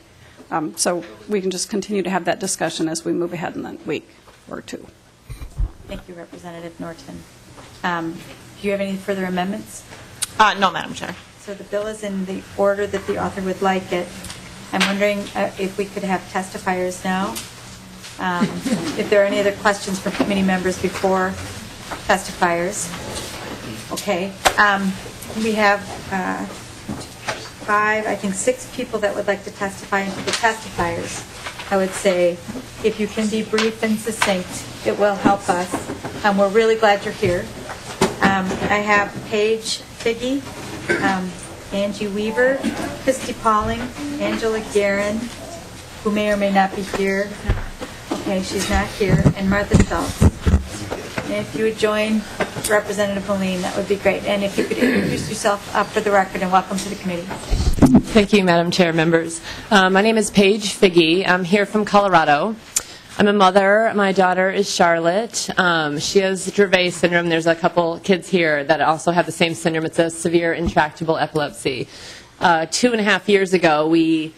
so we can just continue to have that discussion as we move ahead in the week or two. Thank you, Representative Norton. Do you have any further amendments? No, Madam Chair. So the bill is in the order that the author would like it. I'm wondering if we could have testifiers now. If there are any other questions from committee members before testifiers. Okay. We have 6 people that would like to testify. And for the testifiers, I would say if you can be brief and succinct, it will help us. We're really glad you're here. I have Paige Figge, Angie Weaver, Christy Pauling, Angela Guerin, who may or may not be here. Okay, she's not here, and Martha Schultz. And if you would join Representative Melin, that would be great. And if you could introduce yourself for the record, and welcome to the committee. Thank you, Madam Chair, members. My name is Paige Figge. I'm here from Colorado. I'm a mother. My daughter is Charlotte. She has Dravet syndrome. There's a couple kids here that also have the same syndrome. It's a severe intractable epilepsy. 2.5 years ago, we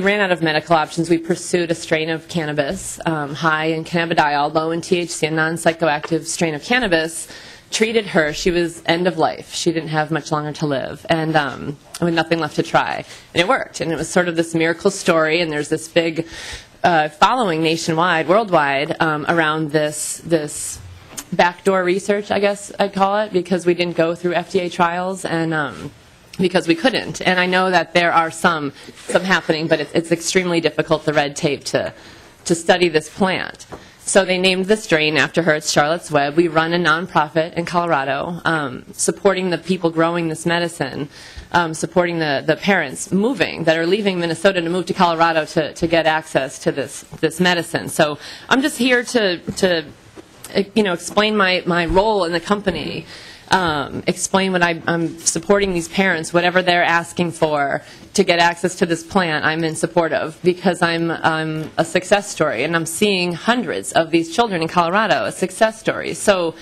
ran out of medical options. We pursued a strain of cannabis, high in cannabidiol, low in THC, a non-psychoactive strain of cannabis. Treated her. She was end of life. She didn't have much longer to live, and with nothing left to try. And it worked. And it was sort of this miracle story. And there's this big following nationwide, worldwide, around this backdoor research, I guess I'd call it, because we didn't go through FDA trials and because we couldn't. And I know that there are some happening, but it's extremely difficult, the red tape, to study this plant. So they named the strain after her. It's Charlotte's Web. We run a nonprofit in Colorado supporting the people growing this medicine, supporting the parents moving that are leaving Minnesota to move to Colorado to get access to this medicine. So I'm just here to explain my role in the company. Explain what I'm supporting these parents, whatever they're asking for to get access to this plant, I'm in support of, because I'm a success story, and I'm seeing hundreds of these children in Colorado, a success story. So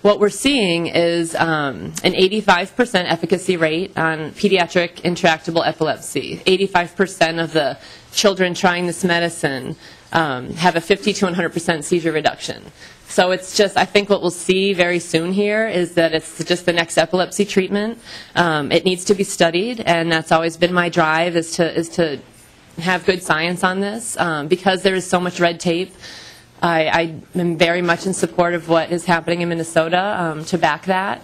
what we're seeing is an 85% efficacy rate on pediatric intractable epilepsy. 85% of the children trying this medicine have a 50 to 100% seizure reduction. So it's just, I think what we'll see very soon here is that it's just the next epilepsy treatment. It needs to be studied, and that's always been my drive, is to have good science on this, because there is so much red tape. I am very much in support of what is happening in Minnesota to back that.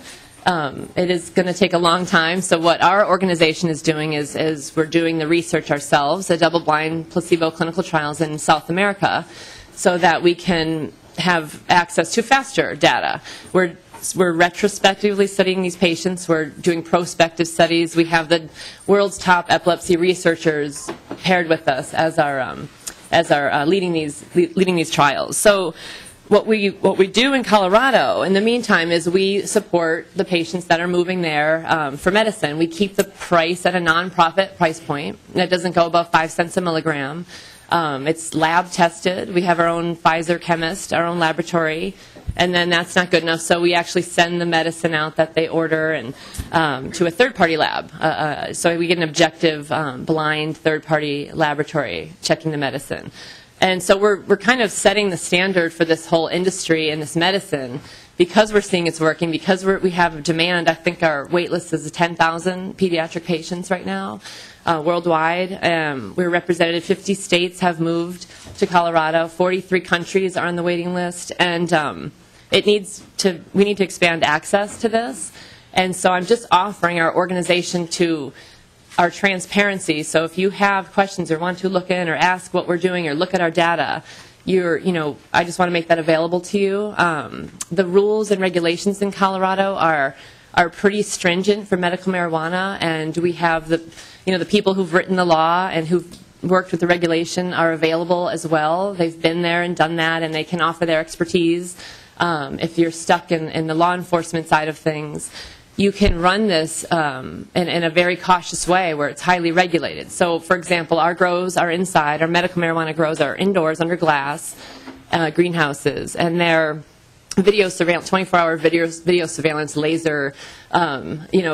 It is going to take a long time, so what our organization is doing is we're doing the research ourselves, the double-blind placebo clinical trials in South America, so that we can have access to faster data. We're retrospectively studying these patients. We're doing prospective studies. We have the world's top epilepsy researchers paired with us as our leading these trials. So what we do in Colorado in the meantime is we support the patients that are moving there for medicine. We keep the price at a nonprofit price point that doesn't go above 5 cents a milligram. It's lab tested. We have our own Pfizer chemist, our own laboratory, and then that's not good enough. So we actually send the medicine out that they order and to a third-party lab. So we get an objective, blind third-party laboratory checking the medicine. And so we're kind of setting the standard for this whole industry and this medicine because we're seeing it's working, because we have demand. I think our wait list is 10,000 pediatric patients right now worldwide. We're represented. 50 states have moved to Colorado. 43 countries are on the waiting list. And we need to expand access to this. And so I'm just offering our organization to our transparency. So if you have questions or want to look in or ask what we're doing or look at our data, I just want to make that available to you. The rules and regulations in Colorado are pretty stringent for medical marijuana, and we have the people who've written the law and who've worked with the regulation are available as well. They've been there and done that, and they can offer their expertise. If you're stuck in the law enforcement side of things, you can run this in a very cautious way where it's highly regulated. So, for example, our grows are inside. Our medical marijuana grows are indoors under glass greenhouses, and they're video surveillance, 24-hour video surveillance, laser,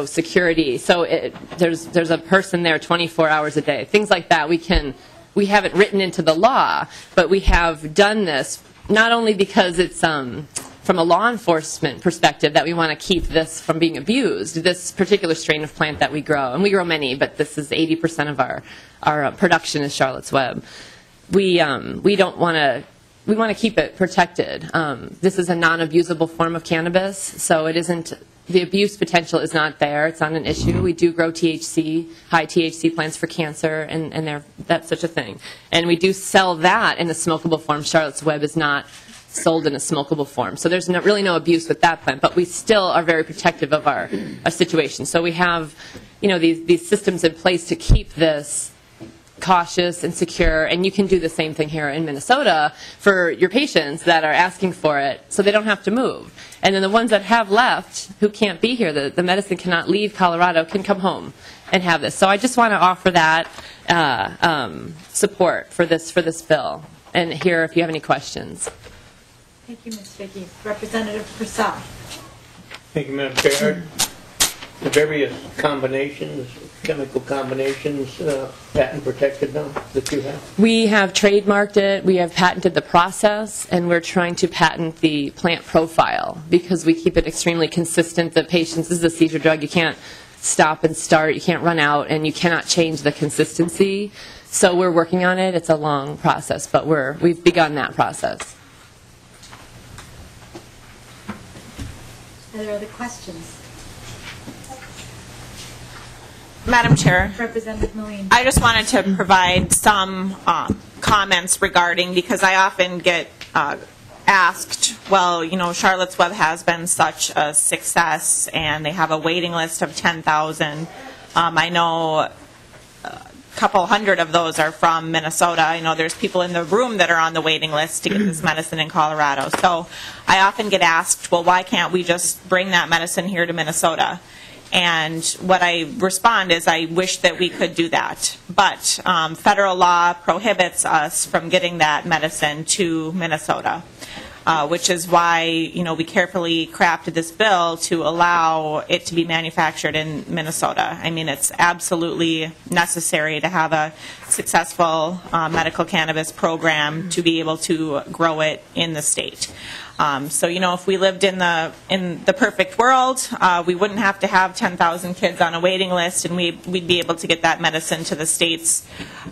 security. So there's a person there 24 hours a day. Things like that we haven't written into the law, but we have done this not only because it's from a law enforcement perspective that we want to keep this from being abused, this particular strain of plant that we grow, and we grow many, but this is 80% of our production is Charlotte's Web. We want to keep it protected. This is a non-abusable form of cannabis, so the abuse potential is not there. It's not an issue. We do grow THC, high THC plants for cancer, and that's such a thing. And we do sell that in a smokable form. Charlotte's Web is not sold in a smokable form. So there's really no abuse with that plant, but we still are very protective of our situation. So we have, these systems in place to keep this cautious and secure, and you can do the same thing here in Minnesota for your patients that are asking for it so they don't have to move. And then the ones that have left who can't be here, the medicine cannot leave Colorado, can come home and have this. So I just want to offer that support for this bill and hear if you have any questions. Thank you, Ms. Vicki. Representative Purcell. Thank you, Madam Chair. The various combinations, chemical combinations, patent protected now that you have? We have trademarked it, we have patented the process, and we're trying to patent the plant profile because we keep it extremely consistent. The patients, this is a seizure drug, you can't stop and start, you can't run out, and you cannot change the consistency. So we're working on it. It's a long process, but we've begun that process. Are there other questions? Madam Chair, Representative Melin. I just wanted to provide some comments regarding, because I often get asked, well, Charlotte's Web has been such a success and they have a waiting list of 10,000. I know a couple hundred of those are from Minnesota. I know there's people in the room that are on the waiting list to get this medicine in Colorado. So I often get asked, well, why can't we just bring that medicine here to Minnesota? And what I respond is I wish that we could do that. But federal law prohibits us from getting that medicine to Minnesota, which is why we carefully crafted this bill to allow it to be manufactured in Minnesota. I mean, it's absolutely necessary to have a successful medical cannabis program to be able to grow it in the state. So, if we lived in the perfect world, we wouldn't have to have 10,000 kids on a waiting list, and we'd be able to get that medicine to the states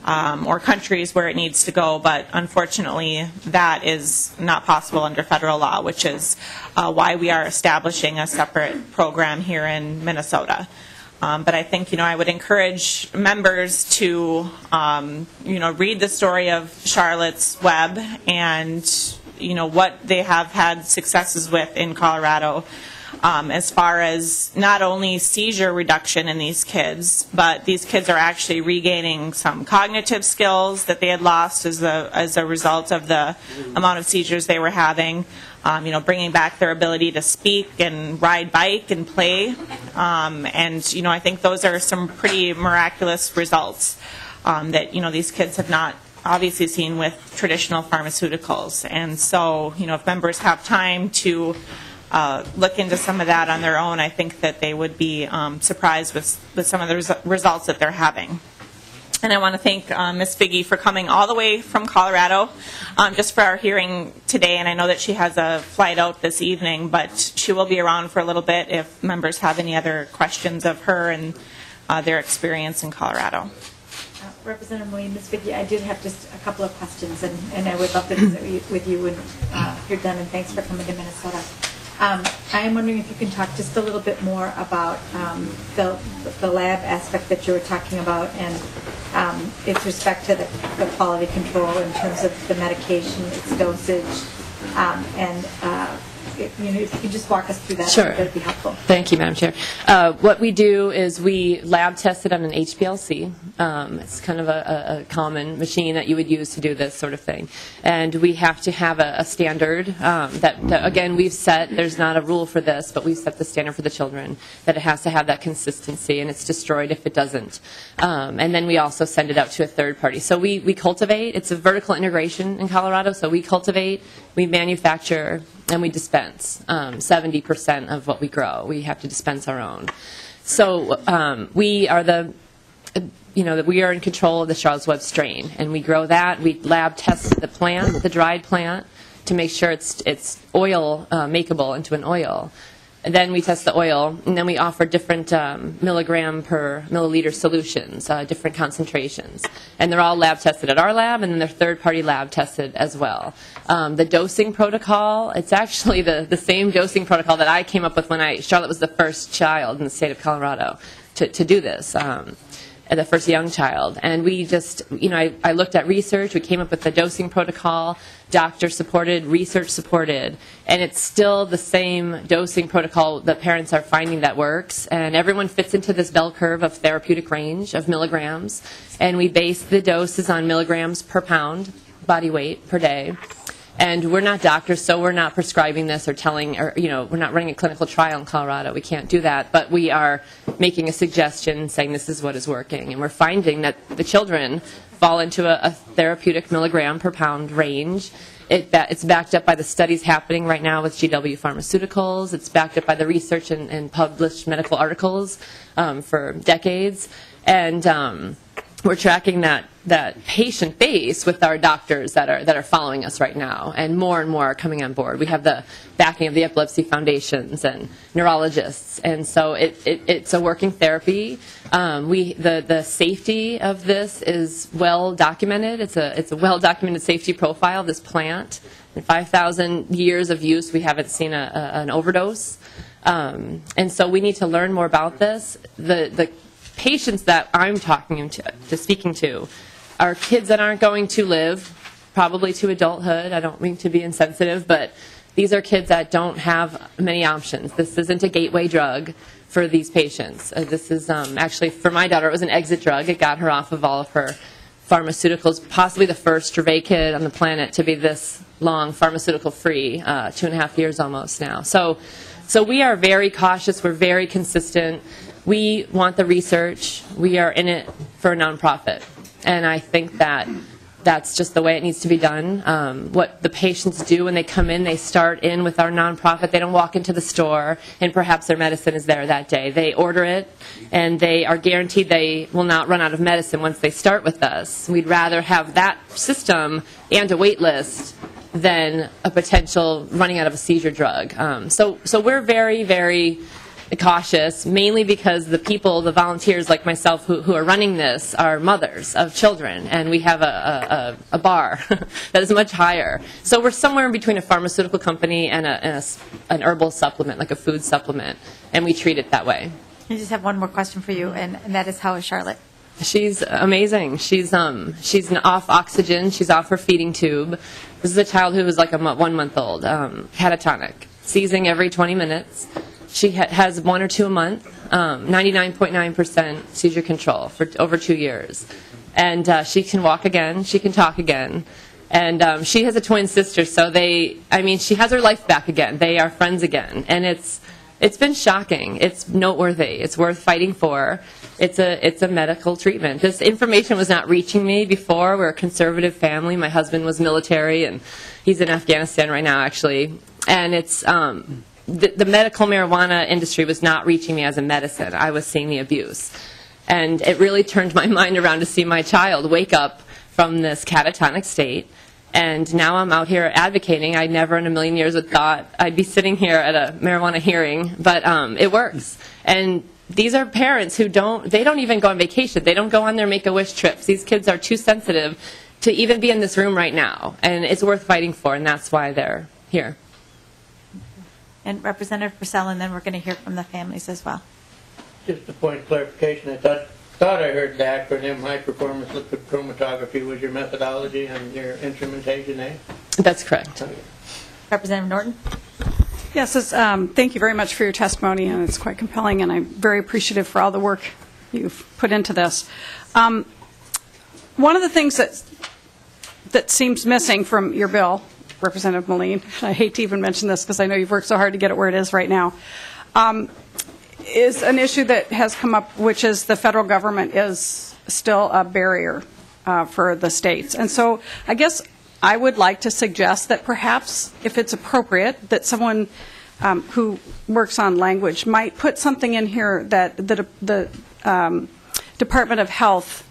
or countries where it needs to go. But unfortunately, that is not possible under federal law, which is why we are establishing a separate program here in Minnesota. But I think, I would encourage members to, read the story of Charlotte's Web and what they have had successes with in Colorado as far as not only seizure reduction in these kids, but these kids are actually regaining some cognitive skills that they had lost as a result of the amount of seizures they were having, bringing back their ability to speak and ride bike and play. And, I think those are some pretty miraculous results that, these kids have not obviously seen with traditional pharmaceuticals. And so, if members have time to look into some of that on their own, I think that they would be surprised with some of the results that they're having. And I want to thank Ms. Figge for coming all the way from Colorado just for our hearing today. And I know that she has a flight out this evening, but she will be around for a little bit if members have any other questions of her and their experience in Colorado. Representative Melin, Ms. Figge, I did have just a couple of questions, and I would love to visit with you when you're done, and thanks for coming to Minnesota. I am wondering if you can talk just a little bit more about the lab aspect that you were talking about, and with respect to the quality control in terms of the medication, its dosage, and if you could just walk us through that, Sure. that would be helpful. Thank you, Madam Chair. What we do is we lab test it on an HPLC. It's kind of a common machine that you would use to do this sort of thing. And we have to have a standard that, again, we've set. There's not a rule for this, but we've set the standard for the children, that it has to have that consistency, and it's destroyed if it doesn't. And then we also send it out to a third party. So we cultivate. It's a vertical integration in Colorado, so we cultivate, we manufacture, and we dispense 70% of what we grow. We have to dispense our own. So we are we are in control of the Charlotte's Web strain, and we grow that. We lab test the plant, the dried plant, to make sure it's oil makeable into an oil. And then we test the oil, and then we offer different milligram per milliliter solutions, different concentrations. And they're all lab tested at our lab, and then they're third-party lab tested as well. The dosing protocol, it's actually the same dosing protocol that I came up with when Charlotte was the first child in the state of Colorado to do this. The first young child. And we just, I looked at research, we came up with the dosing protocol, doctor supported, research supported, and it's still the same dosing protocol that parents are finding that works. And everyone fits into this bell curve of therapeutic range of milligrams. And we base the doses on milligrams per pound, body weight per day. And we're not doctors, so we're not prescribing this or we're not running a clinical trial in Colorado. We can't do that. But we are making a suggestion saying this is what is working. And we're finding that the children fall into a therapeutic milligram per pound range. It's backed up by the studies happening right now with GW Pharmaceuticals. It's backed up by the research and published medical articles for decades. And we're tracking that patient base with our doctors that are following us right now, and more are coming on board. We have the backing of the epilepsy foundations and neurologists, and so it's a working therapy. The safety of this is well documented. It's a well documented safety profile of this plant. In 5,000 years of use, we haven't seen an overdose, and so we need to learn more about this. The patients that I'm speaking to are kids that aren't going to live probably to adulthood. I don't mean to be insensitive, but these are kids that don't have many options. This isn't a gateway drug for these patients. This is actually, for my daughter, it was an exit drug. It got her off of all of her pharmaceuticals, possibly the first Dravet kid on the planet to be this long pharmaceutical-free, 2.5 years almost now. So we are very cautious. We're very consistent. We want the research. We are in it for a nonprofit. And I think that's just the way it needs to be done. What the patients do when they come in, they start in with our nonprofit. They don't walk into the store and perhaps their medicine is there that day. They order it, and they are guaranteed they will not run out of medicine once they start with us. We'd rather have that system and a wait list than a potential running out of a seizure drug. So we're very, very cautious, mainly because the people, the volunteers like myself who are running this are mothers of children, and we have a bar that is much higher. So we're somewhere in between a pharmaceutical company and an herbal supplement, like a food supplement, and we treat it that way. I just have one more question for you, and that is, how is Charlotte? She's amazing. She's off oxygen. She's off her feeding tube. This is a child who was like 1 month old, catatonic, seizing every 20 minutes. She has 1 or 2 a month, 99.9% seizure control for over 2 years. And she can walk again, she can talk again. And she has a twin sister, so she has her life back again. They are friends again. And it's been shocking. It's noteworthy. It's worth fighting for. It's a medical treatment. This information was not reaching me before. We're a conservative family. My husband was military, and he's in Afghanistan right now, actually. And it's the medical marijuana industry was not reaching me as a medicine. I was seeing the abuse. And it really turned my mind around to see my child wake up from this catatonic state. And now I'm out here advocating. I never in a million years had thought I'd be sitting here at a marijuana hearing, but it works. And these are parents who don't even go on vacation. They don't go on their Make-A-Wish trips. These kids are too sensitive to even be in this room right now. And it's worth fighting for, and that's why they're here. And Representative Purcell, and then we're going to hear from the families as well. Just a point of clarification, I thought I heard the acronym High Performance Liquid Chromatography was your methodology and your instrumentation, eh? That's correct. Representative Norton? Yes, thank you very much for your testimony, and it's quite compelling, and I'm very appreciative for all the work you've put into this. One of the things that seems missing from your bill, Representative Melin, I hate to even mention this because I know you've worked so hard to get it where it is right now, is an issue that has come up, which is the federal government is still a barrier for the states. And so I guess I would like to suggest that perhaps, if it's appropriate, that someone who works on language might put something in here that the Department of Health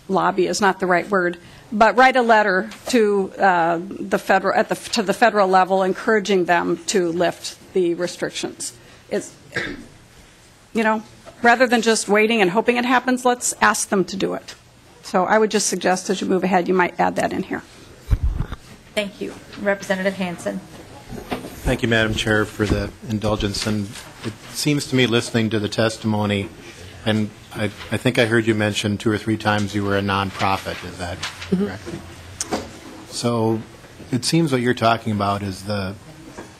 lobby is not the right word, but write a letter to the federal level encouraging them to lift the restrictions. It's, rather than just waiting and hoping it happens, let's ask them to do it. So I would just suggest as you move ahead, you might add that in here. Thank you. Representative Hansen. Thank you, Madam Chair, for the indulgence. And it seems to me, listening to the testimony, and I think I heard you mention 2 or 3 times you were a nonprofit. Is that correct? So it seems what you're talking about is the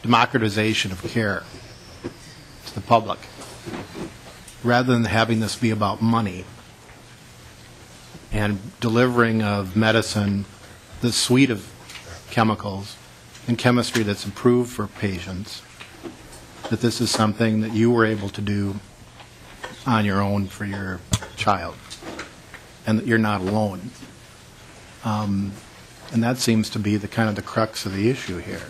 democratization of care to the public, rather than having this be about money and delivering of medicine, the suite of chemicals and chemistry that's approved for patients, that this is something that you were able to do on your own for your child, and that you're not alone. And that seems to be the kind of the crux of the issue here.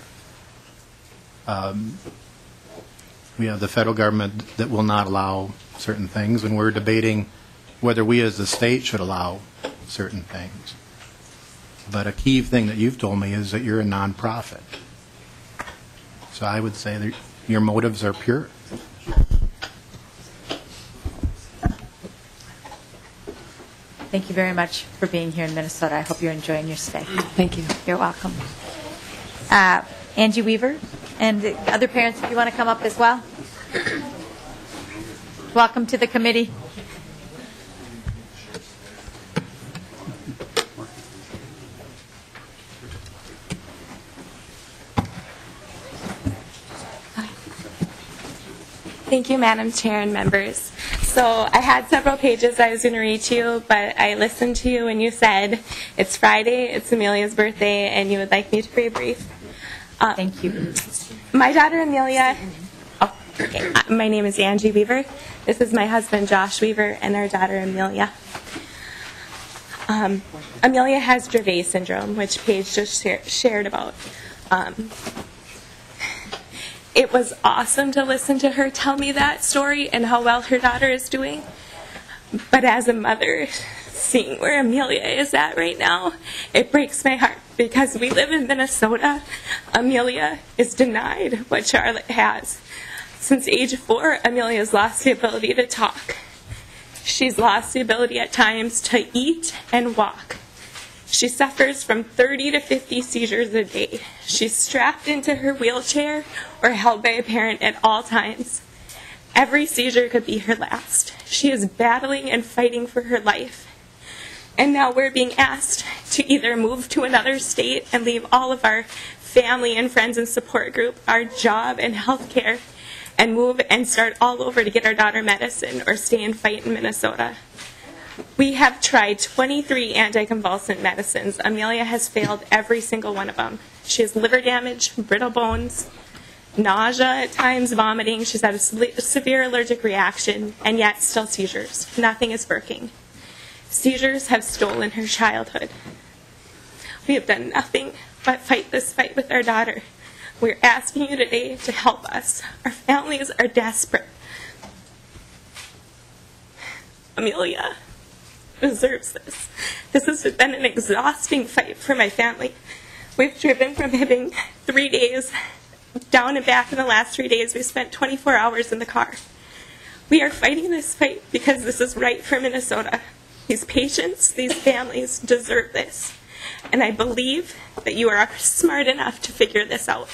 We have the federal government that will not allow certain things, and we're debating whether we as the state should allow certain things. But a key thing that you've told me is that you're a nonprofit. So I would say that your motives are pure. Thank you very much for being here in Minnesota. I hope you're enjoying your stay. Thank you. You're welcome. Angie Weaver, and the other parents, if you want to come up as well. Welcome to the committee. Thank you, Madam Chair and members. So I had several pages I was going to read to you, but I listened to you and you said it's Friday, it's Amelia's birthday, and you would like me to be brief. Thank you. My daughter Amelia, my name is Angie Weaver. This is my husband Josh Weaver and our daughter Amelia. Amelia has Dravet syndrome, which Paige just shared about. It was awesome to listen to her tell me that story and how well her daughter is doing. But as a mother, seeing where Amelia is at right now, it breaks my heart because we live in Minnesota. Amelia is denied what Charlotte has. Since age 4, Amelia's lost the ability to talk. She's lost the ability at times to eat and walk. She suffers from 30 to 50 seizures a day. She's strapped into her wheelchair or held by a parent at all times. Every seizure could be her last. She is battling and fighting for her life. And now we're being asked to either move to another state and leave all of our family and friends and support group, our job and health care, and move and start all over to get our daughter medicine or stay and fight in Minnesota. We have tried 23 anticonvulsant medicines. Amelia has failed every single one of them. She has liver damage, brittle bones, nausea at times, vomiting. She's had a severe allergic reaction, and yet still seizures. Nothing is working. Seizures have stolen her childhood. We have done nothing but fight this fight with our daughter. We're asking you today to help us. Our families are desperate. Amelia deserves this. This has been an exhausting fight for my family. We've driven from Hibbing 3 days, down and back in the last 3 days. We spent 24 hours in the car. We are fighting this fight because this is right for Minnesota. These patients, these families deserve this. And I believe that you are smart enough to figure this out.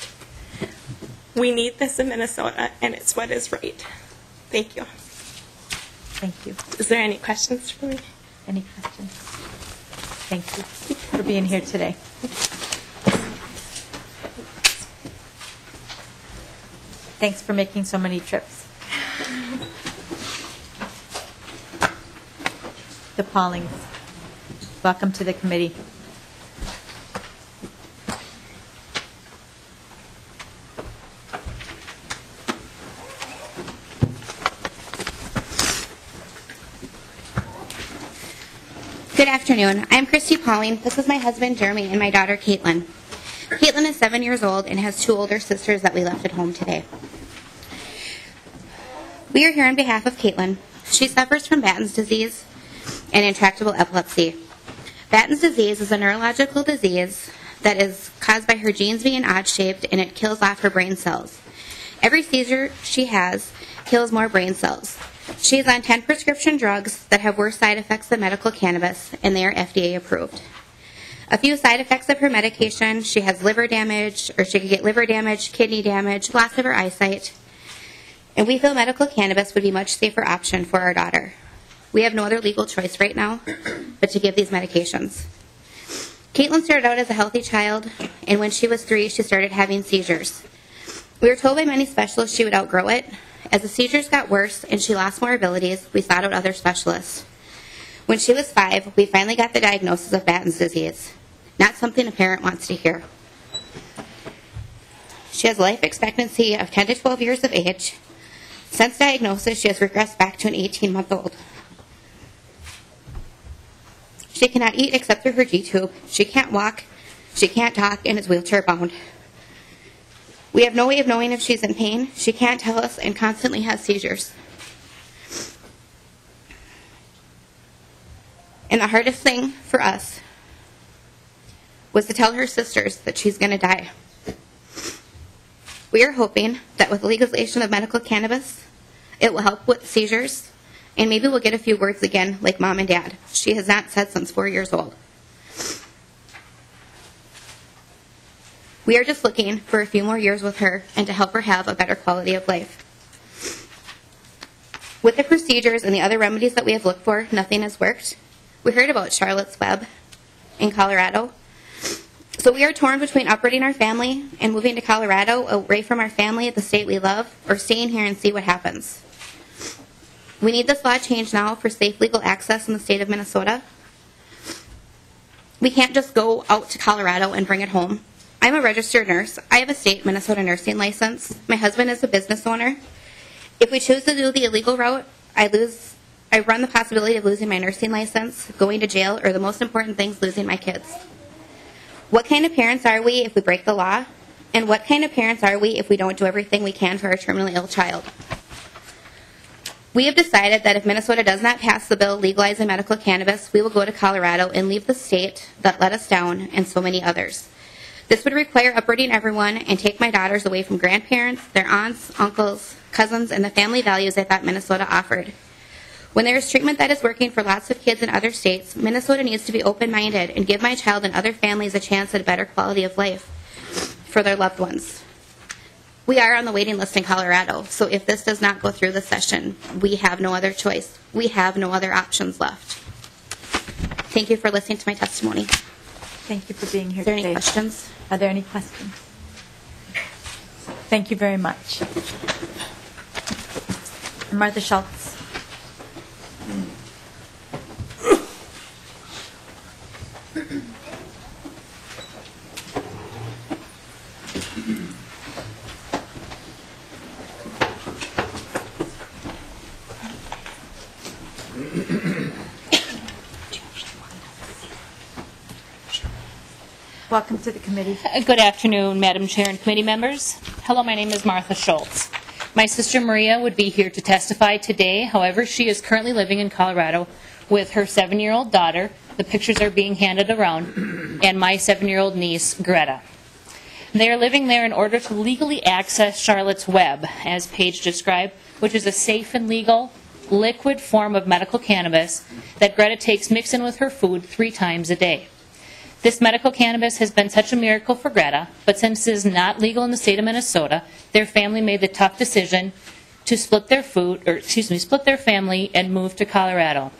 We need this in Minnesota, and it's what is right. Thank you. Thank you. Is there any questions for me? Any questions? Thank you for being here today. Thanks for making so many trips. The Paulings, welcome to the committee. Good afternoon. I'm Christy Pauling. This is my husband, Jeremy, and my daughter, Caitlin. Caitlin is 7 years old and has 2 older sisters that we left at home today. We are here on behalf of Caitlin. She suffers from Batten's disease and intractable epilepsy. Batten's disease is a neurological disease that is caused by her genes being odd-shaped, and it kills off her brain cells. Every seizure she has kills more brain cells. She is on 10 prescription drugs that have worse side effects than medical cannabis, and they are FDA approved. A few side effects of her medication: she has liver damage, or she could get liver damage, kidney damage, loss of her eyesight. And we feel medical cannabis would be a much safer option for our daughter. We have no other legal choice right now but to give these medications. Caitlin started out as a healthy child, and when she was 3, she started having seizures. We were told by many specialists she would outgrow it. As the seizures got worse and she lost more abilities, we sought out other specialists. When she was 5, we finally got the diagnosis of Batten's disease. Not something a parent wants to hear. She has a life expectancy of 10 to 12 years of age. Since diagnosis, she has regressed back to an 18-month-old. She cannot eat except through her G-tube. She can't walk, she can't talk, and is wheelchair-bound. We have no way of knowing if she's in pain. She can't tell us and constantly has seizures. And the hardest thing for us was to tell her sisters that she's going to die. We are hoping that with the legalization of medical cannabis, it will help with seizures, and maybe we'll get a few words again like Mom and Dad. She has not said since 4 years old. We are just looking for a few more years with her and to help her have a better quality of life. With the procedures and the other remedies that we have looked for, nothing has worked. We heard about Charlotte's Web in Colorado. So we are torn between uprooting our family and moving to Colorado, away from our family, the state we love, or staying here and see what happens. We need this law changed now for safe legal access in the state of Minnesota. We can't just go out to Colorado and bring it home. I'm a registered nurse. I have a state Minnesota nursing license. My husband is a business owner. If we choose to do the illegal route, I run the possibility of losing my nursing license, going to jail, or the most important thing is losing my kids. What kind of parents are we if we break the law? And what kind of parents are we if we don't do everything we can for our terminally ill child? We have decided that if Minnesota does not pass the bill legalizing medical cannabis, we will go to Colorado and leave the state that let us down and so many others. This would require uprooting everyone and take my daughters away from grandparents, their aunts, uncles, cousins, and the family values I thought Minnesota offered. When there is treatment that is working for lots of kids in other states, Minnesota needs to be open-minded and give my child and other families a chance at a better quality of life for their loved ones. We are on the waiting list in Colorado, so if this does not go through the session, we have no other choice. We have no other options left. Thank you for listening to my testimony. Thank you for being here today. today. Are there any questions? Are there any questions? Thank you very much. Martha Schultz. Welcome to the committee. Good afternoon, Madam Chair and committee members. Hello, my name is Martha Schultz. My sister Maria would be here to testify today. However, she is currently living in Colorado with her 7-year-old daughter. The pictures are being handed around, and my 7-year-old niece, Greta. They are living there in order to legally access Charlotte's Web, as Paige described, which is a safe and legal liquid form of medical cannabis that Greta takes mixed in with her food 3 times a day. This medical cannabis has been such a miracle for Greta, but since it is not legal in the state of Minnesota, their family made the tough decision to split their family and move to Colorado.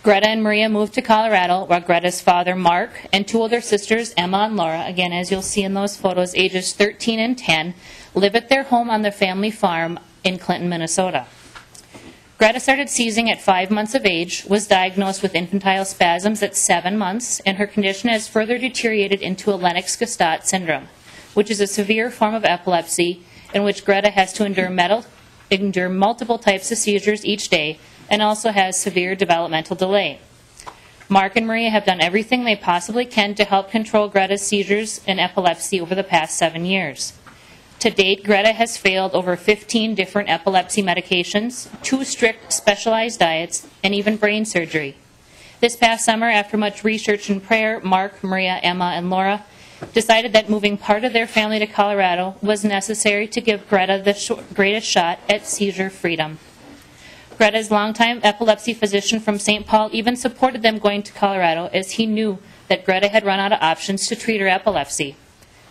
Greta and Maria moved to Colorado while Greta's father, Mark, and 2 older sisters, Emma and Laura, again, as you'll see in those photos, ages 13 and 10, live at their home on their family farm in Clinton, Minnesota. Greta started seizing at 5 months of age, was diagnosed with infantile spasms at 7 months, and her condition has further deteriorated into a Lennox-Gastaut syndrome, which is a severe form of epilepsy in which Greta has to endure multiple types of seizures each day and also has severe developmental delay. Mark and Maria have done everything they possibly can to help control Greta's seizures and epilepsy over the past 7 years. To date, Greta has failed over 15 different epilepsy medications, 2 strict specialized diets, and even brain surgery. This past summer, after much research and prayer, Mark, Maria, Emma, and Laura decided that moving part of their family to Colorado was necessary to give Greta the greatest shot at seizure freedom. Greta's longtime epilepsy physician from St. Paul even supported them going to Colorado, as he knew that Greta had run out of options to treat her epilepsy.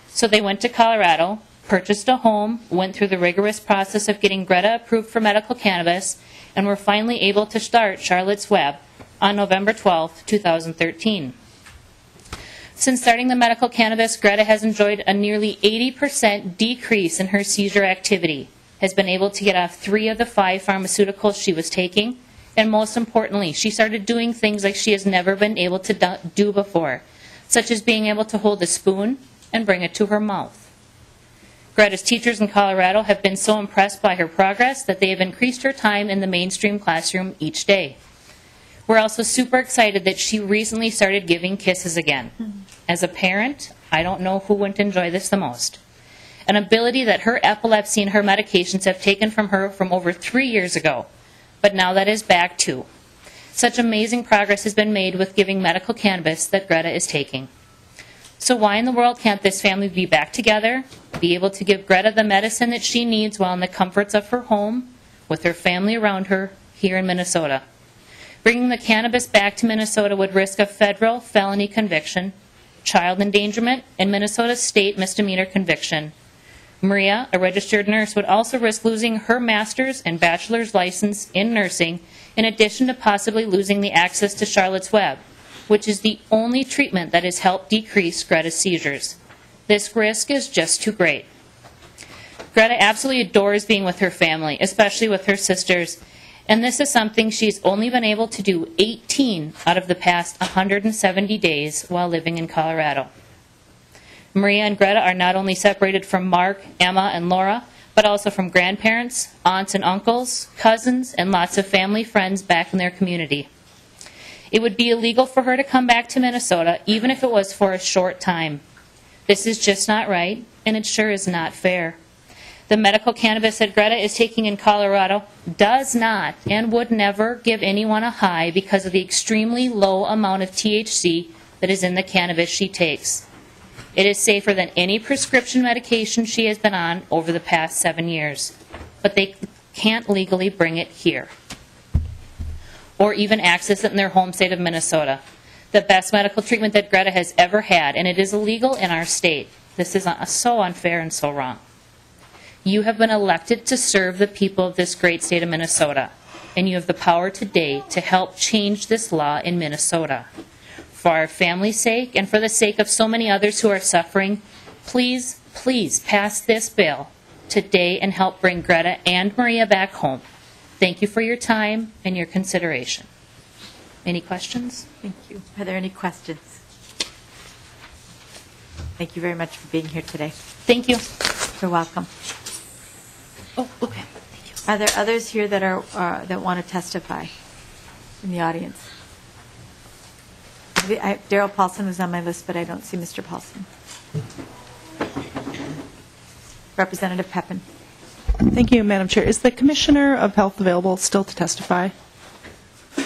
So they went to Colorado, purchased a home, went through the rigorous process of getting Greta approved for medical cannabis, and were finally able to start Charlotte's Web on November 12, 2013. Since starting the medical cannabis, Greta has enjoyed a nearly 80% decrease in her seizure activity, has been able to get off 3 of the 5 pharmaceuticals she was taking, and most importantly, she started doing things like she has never been able to do before, such as being able to hold a spoon and bring it to her mouth. Greta's teachers in Colorado have been so impressed by her progress that they have increased her time in the mainstream classroom each day. We're also super excited that she recently started giving kisses again. As a parent, I don't know who wouldn't enjoy this the most. An ability that her epilepsy and her medications have taken from her from over 3 years ago, but now that is back too. Such amazing progress has been made with giving medical cannabis that Greta is taking. So why in the world can't this family be back together, be able to give Greta the medicine that she needs while in the comforts of her home, with her family around her, here in Minnesota? Bringing the cannabis back to Minnesota would risk a federal felony conviction, child endangerment, and Minnesota state misdemeanor conviction. Maria, a registered nurse, would also risk losing her master's and bachelor's license in nursing, in addition to possibly losing the access to Charlotte's Web, which is the only treatment that has helped decrease Greta's seizures. This risk is just too great. Greta absolutely adores being with her family, especially with her sisters, and this is something she's only been able to do 18 out of the past 170 days while living in Colorado. Maria and Greta are not only separated from Mark, Emma, and Laura, but also from grandparents, aunts and uncles, cousins, and lots of family friends back in their community. It would be illegal for her to come back to Minnesota, even if it was for a short time. This is just not right, and it sure is not fair. The medical cannabis that Greta is taking in Colorado does not and would never give anyone a high because of the extremely low amount of THC that is in the cannabis she takes. It is safer than any prescription medication she has been on over the past 7 years, but they can't legally bring it here or even access it in their home state of Minnesota. The best medical treatment that Greta has ever had, and it is illegal in our state. This is so unfair and so wrong. You have been elected to serve the people of this great state of Minnesota, and you have the power today to help change this law in Minnesota. For our family's sake and for the sake of so many others who are suffering, please, please pass this bill today and help bring Greta and Maria back home. Thank you for your time and your consideration. Any questions? Thank you. Are there any questions? Thank you very much for being here today. Thank you. You're welcome. Oh, okay. Thank you. Are there others here that are that want to testify in the audience? Daryl Paulson was on my list, but I don't see Mr. Paulson. Representative Pepin. Thank you, Madam Chair. Is the Commissioner of Health available still to testify?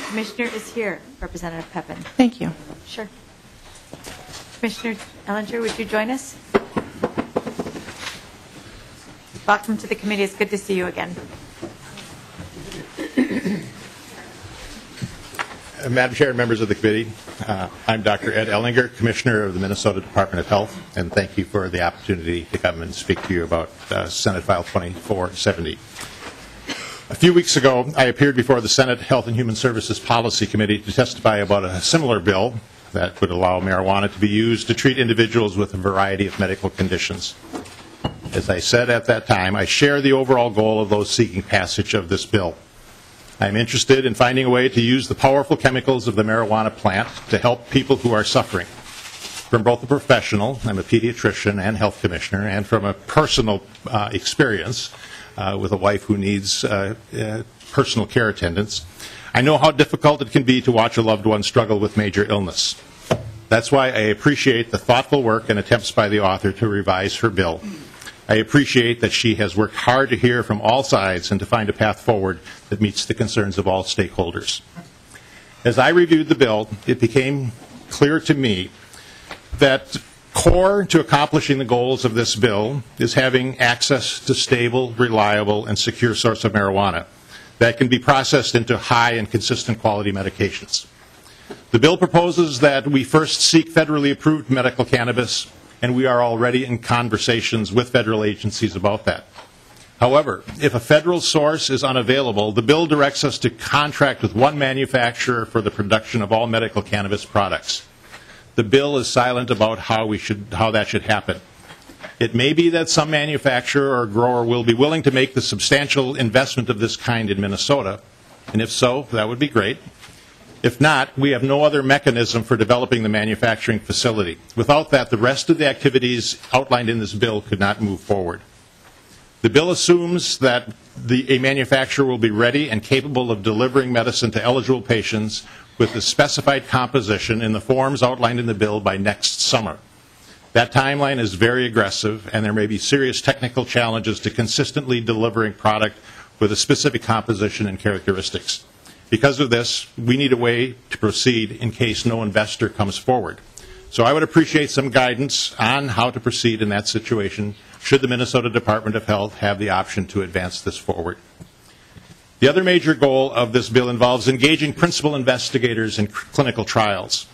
Commissioner is here, Representative Pepin. Thank you. Sure. Commissioner Ellinger, would you join us? Welcome to the committee. It's good to see you again. Madam Chair and members of the committee, I'm Dr. Ed Ellinger, Commissioner of the Minnesota Department of Health, and thank you for the opportunity to come and speak to you about Senate File 2470. A few weeks ago, I appeared before the Senate Health and Human Services Policy Committee to testify about a similar bill that would allow marijuana to be used to treat individuals with a variety of medical conditions. As I said at that time, I share the overall goal of those seeking passage of this bill. I'm interested in finding a way to use the powerful chemicals of the marijuana plant to help people who are suffering. From both a professional, I'm a pediatrician and health commissioner, and from a personal experience with a wife who needs personal care attendance, I know how difficult it can be to watch a loved one struggle with major illness. That's why I appreciate the thoughtful work and attempts by the author to revise her bill. I appreciate that she has worked hard to hear from all sides and to find a path forward that meets the concerns of all stakeholders. As I reviewed the bill, it became clear to me that core to accomplishing the goals of this bill is having access to stable, reliable, and secure source of marijuana that can be processed into high and consistent quality medications. The bill proposes that we first seek federally approved medical cannabis, and we are already in conversations with federal agencies about that. However, if a federal source is unavailable, the bill directs us to contract with one manufacturer for the production of all medical cannabis products. The bill is silent about how that should happen. It may be that some manufacturer or grower will be willing to make the substantial investment of this kind in Minnesota, and if so, that would be great. If not, we have no other mechanism for developing the manufacturing facility. Without that, the rest of the activities outlined in this bill could not move forward. The bill assumes that a manufacturer will be ready and capable of delivering medicine to eligible patients with the specified composition in the forms outlined in the bill by next summer. That timeline is very aggressive, and there may be serious technical challenges to consistently delivering product with a specific composition and characteristics. Because of this, we need a way to proceed in case no investor comes forward. So I would appreciate some guidance on how to proceed in that situation should the Minnesota Department of Health have the option to advance this forward. The other major goal of this bill involves engaging principal investigators in clinical trials.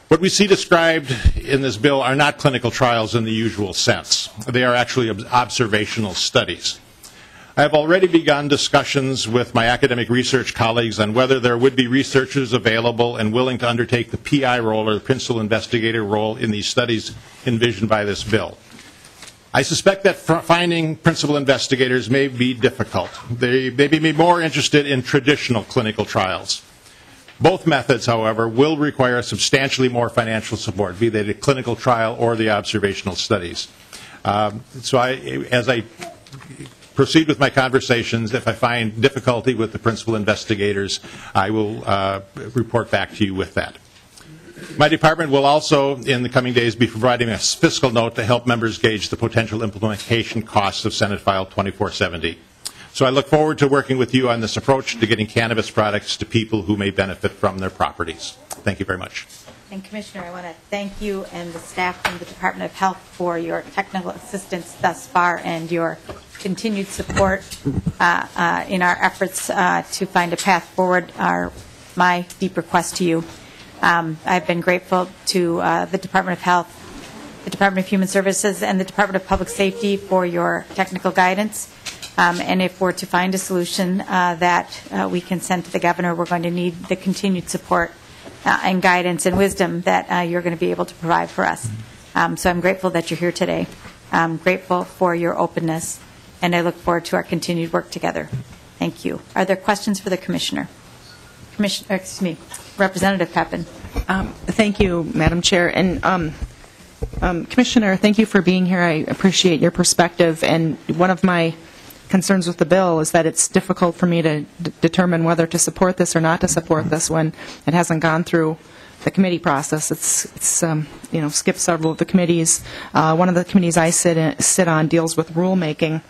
What we see described in this bill are not clinical trials in the usual sense. They are actually observational studies. I have already begun discussions with my academic research colleagues on whether there would be researchers available and willing to undertake the PI role or the principal investigator role in these studies envisioned by this bill. I suspect that finding principal investigators may be difficult. They may be more interested in traditional clinical trials. Both methods, however, will require substantially more financial support, be they the clinical trial or the observational studies. As I proceed with my conversations, if I find difficulty with the principal investigators, I will report back to you with that. My department will also, in the coming days, be providing a fiscal note to help members gauge the potential implementation costs of Senate File 2470. So I look forward to working with you on this approach to getting cannabis products to people who may benefit from their properties. Thank you very much. And Commissioner, I want to thank you and the staff from the Department of Health for your technical assistance thus far and your continued support in our efforts to find a path forward. My deep request to you. I've been grateful to the Department of Health, the Department of Human Services, and the Department of Public Safety for your technical guidance. And if we're to find a solution that we can send to the governor, we're going to need the continued support and guidance and wisdom that you're going to be able to provide for us. So I'm grateful that you're here today. I'm grateful for your openness, and I look forward to our continued work together. Thank you. Are there questions for the Commissioner? Representative Pepin. Thank you, Madam Chair. And Commissioner, thank you for being here. I appreciate your perspective. And one of my concerns with the bill is that it's difficult for me to determine whether to support this or not to support this when it hasn't gone through the committee process. It's skipped several of the committees. One of the committees I sit on deals with rulemaking.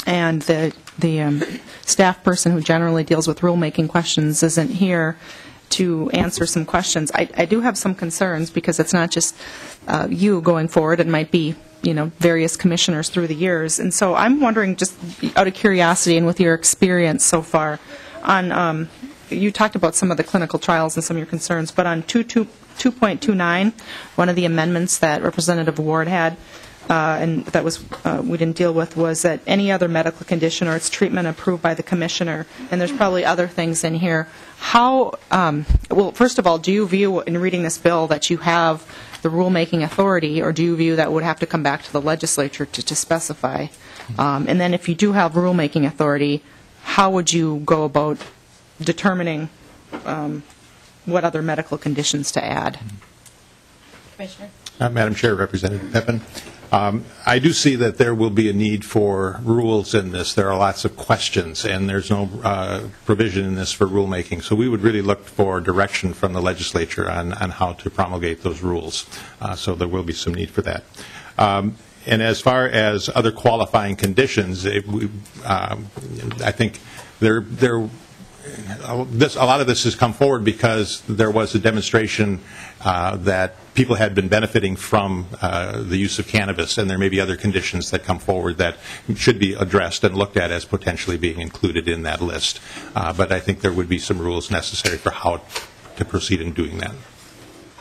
and the staff person who generally deals with rulemaking questions isn't here to answer some questions. I do have some concerns because it's not just you going forward. It might be, various commissioners through the years. And so I'm wondering, just out of curiosity and with your experience so far, on you talked about some of the clinical trials and some of your concerns, but on 2.29, one of the amendments that Representative Ward had, and that was we didn't deal with, was that any other medical condition or its treatment approved by the commissioner, and there's probably other things in here. How, well, first of all, do you view in reading this bill that you have the rulemaking authority, or do you view that would have to come back to the legislature to specify? And then if you do have rulemaking authority, how would you go about determining what other medical conditions to add? Commissioner? Madam Chair, Representative Pepin. I do see that there will be a need for rules in this. There are lots of questions, and there's no provision in this for rulemaking. So we would really look for direction from the legislature on how to promulgate those rules. So there will be some need for that. And as far as other qualifying conditions, I think a lot of this has come forward because there was a demonstration that people had been benefiting from the use of cannabis, and there may be other conditions that come forward that should be addressed and looked at as potentially being included in that list. But I think there would be some rules necessary for how to proceed in doing that.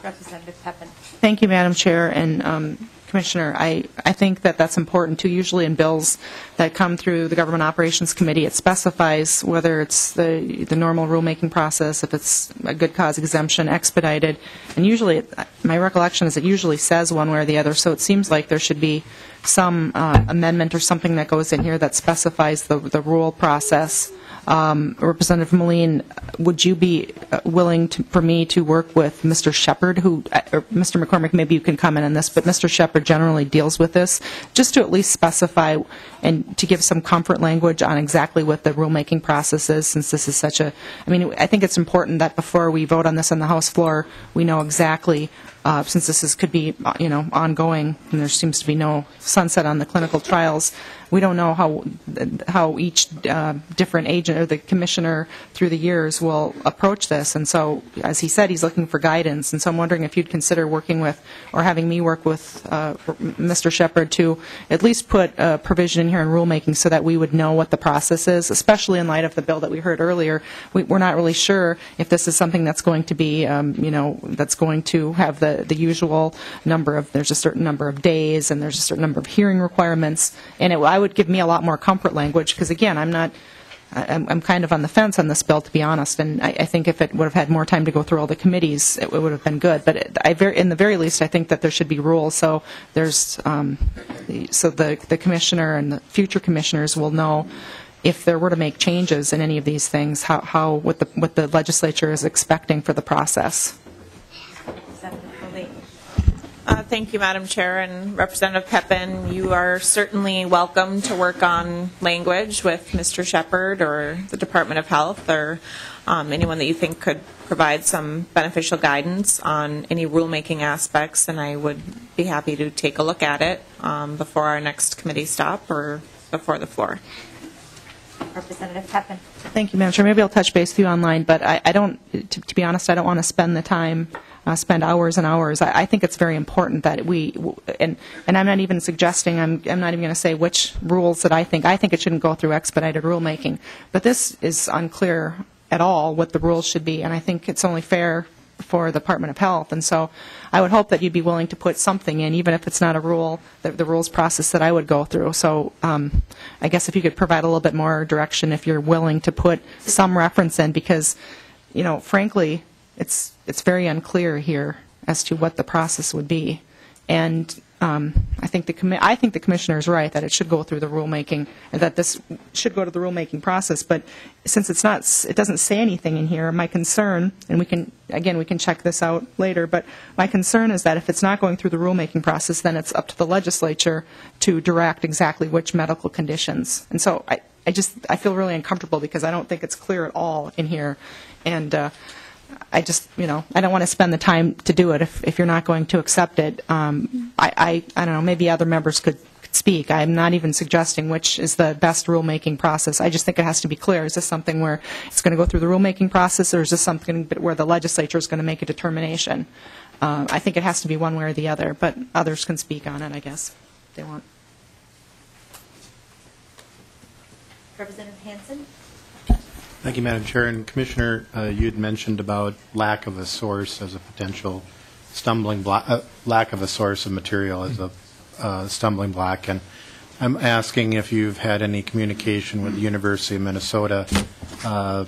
Representative Pepin. Thank you, Madam Chair. And Commissioner, I think that that's important too. Usually in bills that come through the Government Operations Committee, it specifies whether it's the normal rulemaking process, if it's a good cause exemption, expedited, and usually, my recollection is it usually says one way or the other, so it seems like there should be some amendment or something that goes in here that specifies the rule process. Representative Melin, would you be willing for me to work with Mr. Shepard, or Mr. McCormick, maybe you can comment on this, but Mr. Shepard generally deals with this, just to at least specify and to give some comfort language on exactly what the rulemaking process is, since this is such a, I think it's important that before we vote on this on the House floor, we know exactly, since this could be, ongoing, and there seems to be no sunset on the clinical trials, we don't know how each different agent or the commissioner through the years will approach this. And so, as he said, he's looking for guidance. And so I'm wondering if you'd consider working with, or having me work with Mr. Shepard to at least put a provision in here in rulemaking so that we would know what the process is, especially in light of the bill that we heard earlier. We're not really sure if this is something that's going to be, that's going to have the usual number of, there's a certain number of days and there's a certain number of hearing requirements. And I would give me a lot more comfort language, because again, I'm kind of on the fence on this bill, to be honest, and I think if it would have had more time to go through all the committees, it would have been good. But in the very least, I think that there should be rules, so there's the commissioner and the future commissioners will know if there were to make changes in any of these things, what the legislature is expecting for the process. Thank you, Madam Chair, and Representative Pepin. You are certainly welcome to work on language with Mr. Shepard or the Department of Health, or anyone that you think could provide some beneficial guidance on any rulemaking aspects, and I would be happy to take a look at it before our next committee stop or before the floor. Representative Pepin. Thank you, Madam Chair. Maybe I'll touch base with you online, but I don't, to be honest, I don't want to spend the time, spend hours and hours. I think it's very important that we, and I'm not even suggesting, I'm not even going to say which rules that I think it shouldn't go through expedited rulemaking. But this is unclear at all what the rules should be, and I think it's only fair for the Department of Health. And so I would hope that you'd be willing to put something in, even if it's not a rule, the rules process that I would go through. So I guess if you could provide a little bit more direction, if you're willing to put some reference in, because, frankly, it's very unclear here as to what the process would be. And I think the commissioner is right that it should go through the rulemaking, and that this should go to the rulemaking process. But since it doesn't say anything in here, my concern, and we can check this out later, but my concern is that if it's not going through the rulemaking process, then it's up to the legislature to direct exactly which medical conditions. And so I feel really uncomfortable because I don't think it's clear at all in here, and I don't want to spend the time to do it if you're not going to accept it. I don't know, maybe other members could speak speak. I'm not even suggesting which is the best rulemaking process. I just think it has to be clear. Is this something where it's going to go through the rulemaking process, or is this something where the legislature is going to make a determination? I think it has to be one way or the other, but others can speak on it, I guess, if they want. Representative Hansen? Thank you, Madam Chair. And Commissioner, you had mentioned about lack of a source as a potential stumbling block, lack of a source of material as a stumbling block. And I'm asking if you've had any communication with the University of Minnesota. I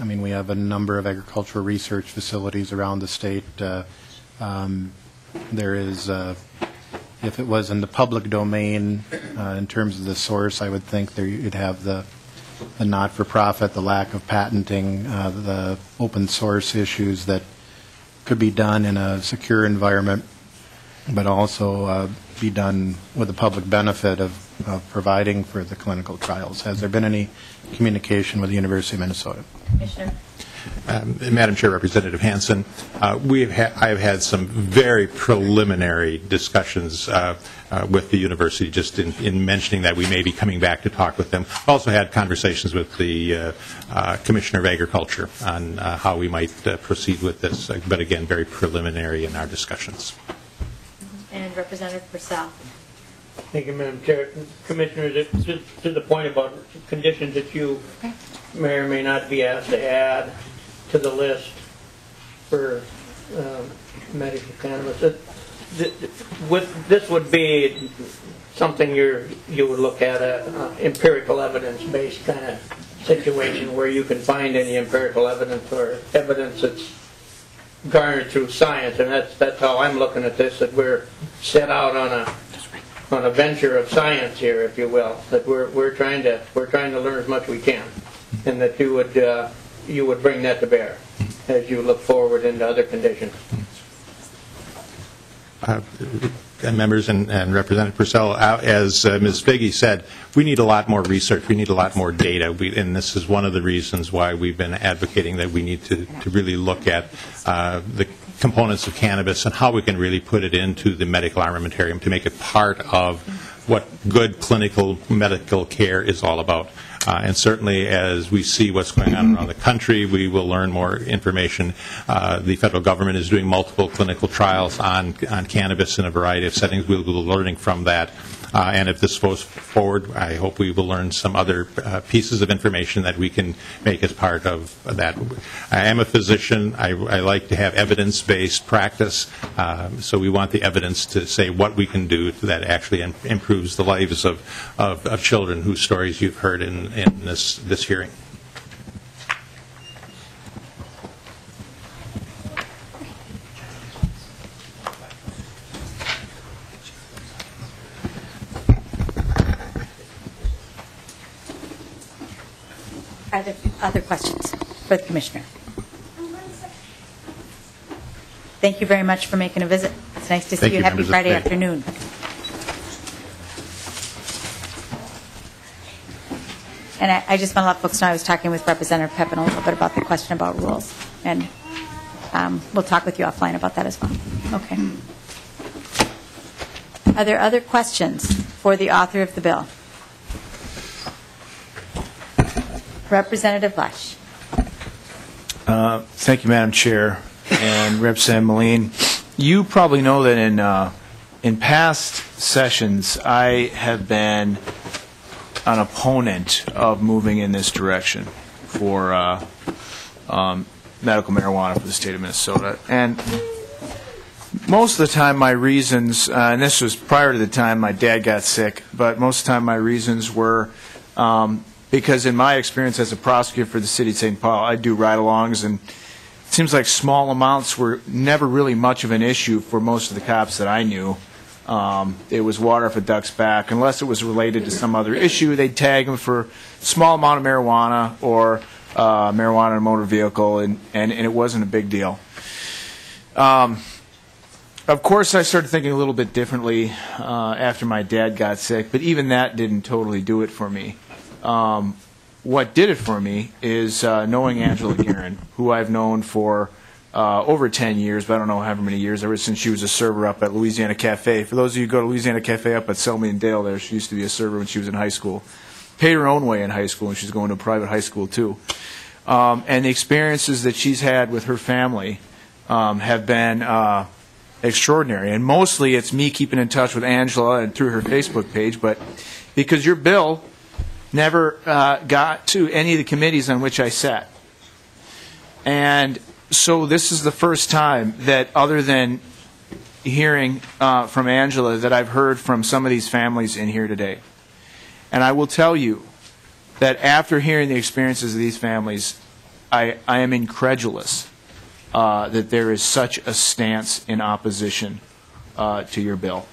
mean, we have a number of agricultural research facilities around the state. There is, if it was in the public domain, in terms of the source, I would think there you'd have the not-for-profit, the lack of patenting, the open source issues that could be done in a secure environment, but also be done with the public benefit of providing for the clinical trials. Has there been any communication with the University of Minnesota? Commissioner? Madam Chair, Representative Hansen, I have had some very preliminary discussions with the university, just in mentioning that we may be coming back to talk with them. Also had conversations with the Commissioner of Agriculture on how we might proceed with this, but again, very preliminary in our discussions. And Representative Purcell. Thank you, Madam Chair. Commissioners, to the point about conditions that you may or may not be asked to add to the list for medical cannabis. This would be something you would look at a empirical evidence-based kind of situation where you can find any empirical evidence or evidence that's garnered through science, and that's how I'm looking at this. That we're set out on a venture of science here, if you will. That we're trying to learn as much as we can, and that you would bring that to bear as you look forward into other conditions. Members and Representative Purcell, as Ms. Figge said, we need a lot more research. We need a lot more data. And this is one of the reasons why we've been advocating that we need to really look at the components of cannabis and how we can really put it into the medical armamentarium to make it part of what good clinical medical care is all about. And certainly as we see what's going on around the country, we will learn more information. The federal government is doing multiple clinical trials on cannabis in a variety of settings. We'll be learning from that. And if this goes forward, I hope we will learn some other pieces of information that we can make as part of that. I am a physician. I like to have evidence-based practice. So we want the evidence to say what we can do that actually improves the lives of children whose stories you've heard in this hearing. Are there other questions for the Commissioner? Thank you very much for making a visit. It's nice to see you. Happy Friday afternoon. And I just want to let folks know I was talking with Representative Pepin a little bit about the question about rules. And we'll talk with you offline about that as well. Okay. Are there other questions for the author of the bill? Representative Lesh. Thank you, Madam Chair. And Representative Melin, you probably know that in past sessions, I have been an opponent of moving in this direction for medical marijuana for the state of Minnesota. And most of the time my reasons, and this was prior to the time my dad got sick, but most of the time my reasons were because in my experience as a prosecutor for the city of St. Paul, I do ride-alongs, and it seems like small amounts were never really much of an issue for most of the cops that I knew. It was water off a duck's back. Unless it was related to some other issue, they'd tag them for a small amount of marijuana or marijuana in a motor vehicle, and it wasn't a big deal. Of course, I started thinking a little bit differently after my dad got sick, but even that didn't totally do it for me. What did it for me is knowing Angela Guerin, who I've known for over 10 years, but I don't know how many years, ever since she was a server up at Louisiana Cafe. For those of you who go to Louisiana Cafe up at Selmy and Dale there, she used to be a server when she was in high school. Paid her own way in high school, and she's going to a private high school, too. And the experiences that she's had with her family have been extraordinary. And mostly it's me keeping in touch with Angela and through her Facebook page, but because your bill never got to any of the committees on which I sat. And so this is the first time that, other than hearing from Angela, that I've heard from some of these families in here today. And I will tell you that after hearing the experiences of these families, I am incredulous that there is such a stance in opposition to your bill.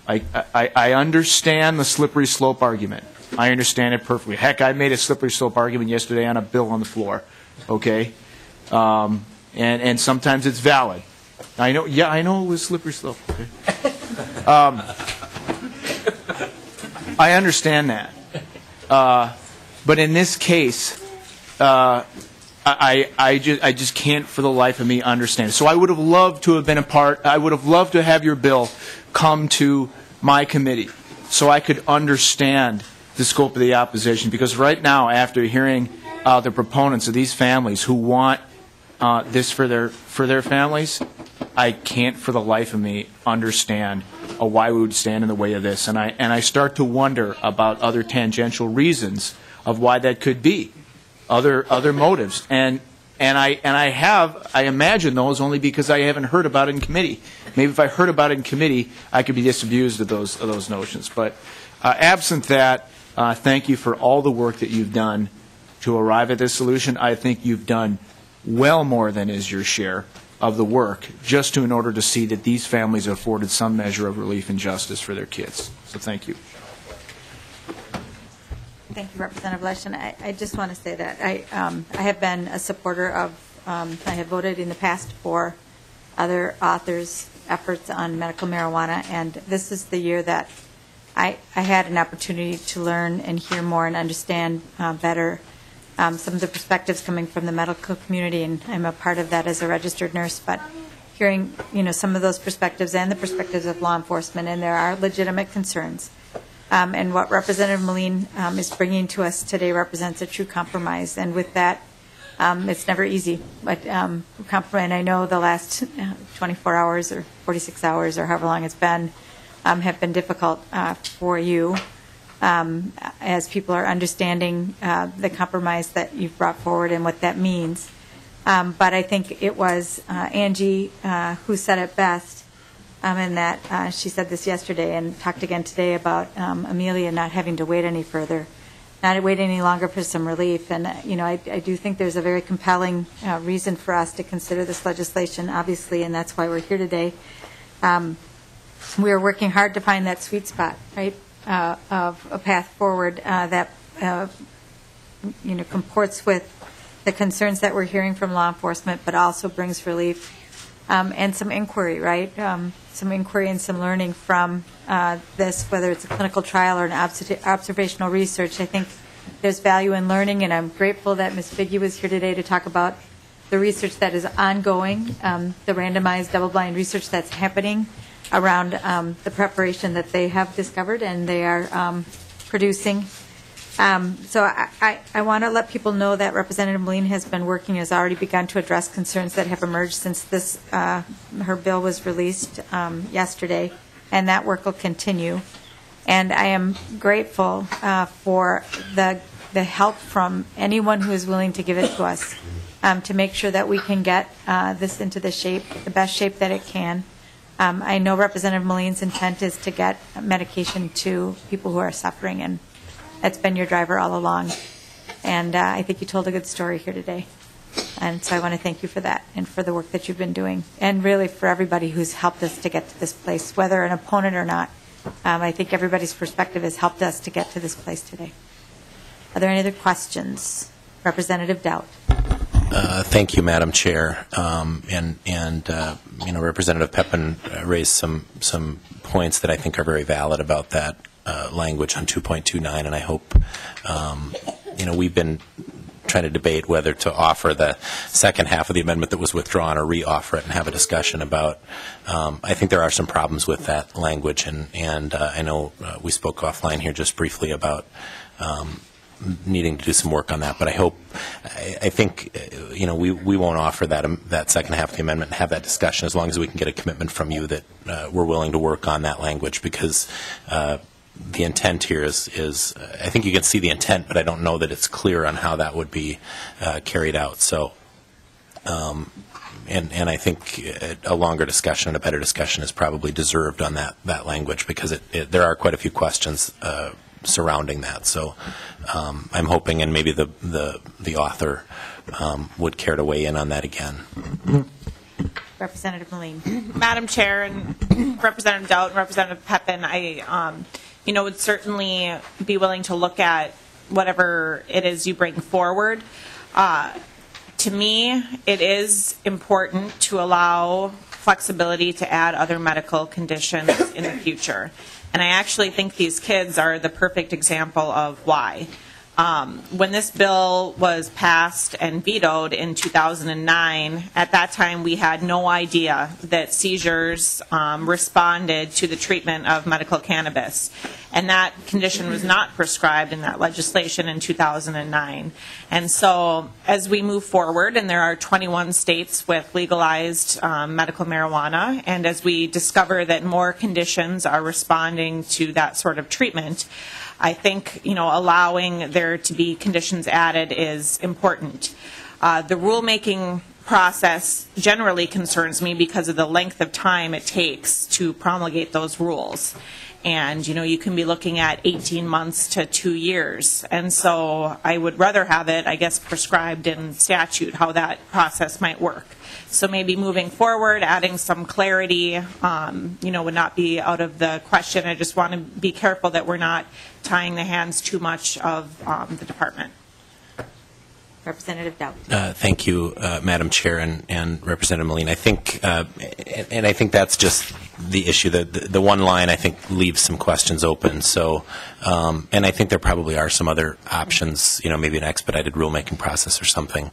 I understand the slippery slope argument. I understand it perfectly. Heck, I made a slippery slope argument yesterday on a bill on the floor. Okay? And sometimes it's valid. I know. Yeah, I know it was slippery slope. Okay. I understand that. But in this case, I just can't for the life of me understand. So I would have loved to have been a part. I would have loved to have your bill come to my committee so I could understand the scope of the opposition. Because right now, after hearing the proponents of these families who want this for their families, I can't for the life of me understand why we would stand in the way of this. And I start to wonder about other tangential reasons of why that could be, other motives. And I imagine those only because I haven't heard about it in committee. Maybe if I heard about it in committee, I could be disabused of those notions. But absent that, thank you for all the work that you've done to arrive at this solution. I think you've done well more than is your share of the work, just in order to see that these families are afforded some measure of relief and justice for their kids. So thank you. Thank you, Representative Lesh. And I just want to say that I have been a supporter of, I have voted in the past for other authors' efforts on medical marijuana, and this is the year that I had an opportunity to learn and hear more and understand better some of the perspectives coming from the medical community, and I'm a part of that as a registered nurse, but hearing, some of those perspectives and the perspectives of law enforcement, and there are legitimate concerns. And what Representative Melin is bringing to us today represents a true compromise, and with that, it's never easy, but compromise, and I know the last 24 hours or 46 hours or however long it's been have been difficult for you. As people are understanding the compromise that you've brought forward and what that means. But I think it was Angie who said it best, in that she said this yesterday and talked again today about Amelia not having to wait any further, not wait any longer for some relief. And, I do think there's a very compelling reason for us to consider this legislation, obviously, and that's why we're here today. We are working hard to find that sweet spot, right? Of a path forward that comports with the concerns that we're hearing from law enforcement, but also brings relief and some inquiry, right? Some inquiry and some learning from this, whether it's a clinical trial or an observational research. I think there's value in learning, and I'm grateful that Ms. Figge was here today to talk about the research that is ongoing, the randomized double-blind research that's happening around the preparation that they have discovered and they are producing. So I want to let people know that Representative Melin has been working, has already begun to address concerns that have emerged since this her bill was released yesterday, and that work will continue. And I am grateful for the help from anyone who is willing to give it to us to make sure that we can get this into the best shape that it can. I know Representative Molin's intent is to get medication to people who are suffering, and that's been your driver all along. And I think you told a good story here today. And so I want to thank you for that and for the work that you've been doing, and really for everybody who's helped us to get to this place, whether an opponent or not. I think everybody's perspective has helped us to get to this place today. Are there any other questions? Representative Dowd. Thank you, Madam Chair. Representative Pepin raised some points that I think are very valid about that language on 2.29, and I hope, we've been trying to debate whether to offer the second half of the amendment that was withdrawn or re-offer it and have a discussion about. I think there are some problems with that language, and I know we spoke offline here just briefly about needing to do some work on that. But I think, we won't offer that second half of the amendment and have that discussion as long as we can get a commitment from you that we're willing to work on that language, because the intent here is I think you can see the intent, but I don't know that it's clear on how that would be carried out. So, and I think a longer discussion and a better discussion is probably deserved on that language, because there are quite a few questions surrounding that. So I'm hoping, and maybe the author would care to weigh in on that again. Representative Melin. Madam Chair, and Representative Dowd and Representative Pepin, I would certainly be willing to look at whatever it is you bring forward. To me, it is important to allow flexibility to add other medical conditions in the future. And I actually think these kids are the perfect example of why. When this bill was passed and vetoed in 2009, at that time we had no idea that seizures responded to the treatment of medical cannabis. And that condition was not prescribed in that legislation in 2009. And so as we move forward, and there are 21 states with legalized medical marijuana, and as we discover that more conditions are responding to that sort of treatment, I think, allowing there to be conditions added is important. The rulemaking process generally concerns me because of the length of time it takes to promulgate those rules. And, you can be looking at 18 months to 2 years. And so I would rather have it, I guess, prescribed in statute how that process might work. So maybe moving forward, adding some clarity, would not be out of the question. I just want to be careful that we're not tying the hands too much of the department. Representative Dowd. Thank you, Madam Chair and Representative Melin. I think, and I think that's just the issue. The one line, I think, leaves some questions open. So, and I think there probably are some other options, maybe an expedited rulemaking process or something,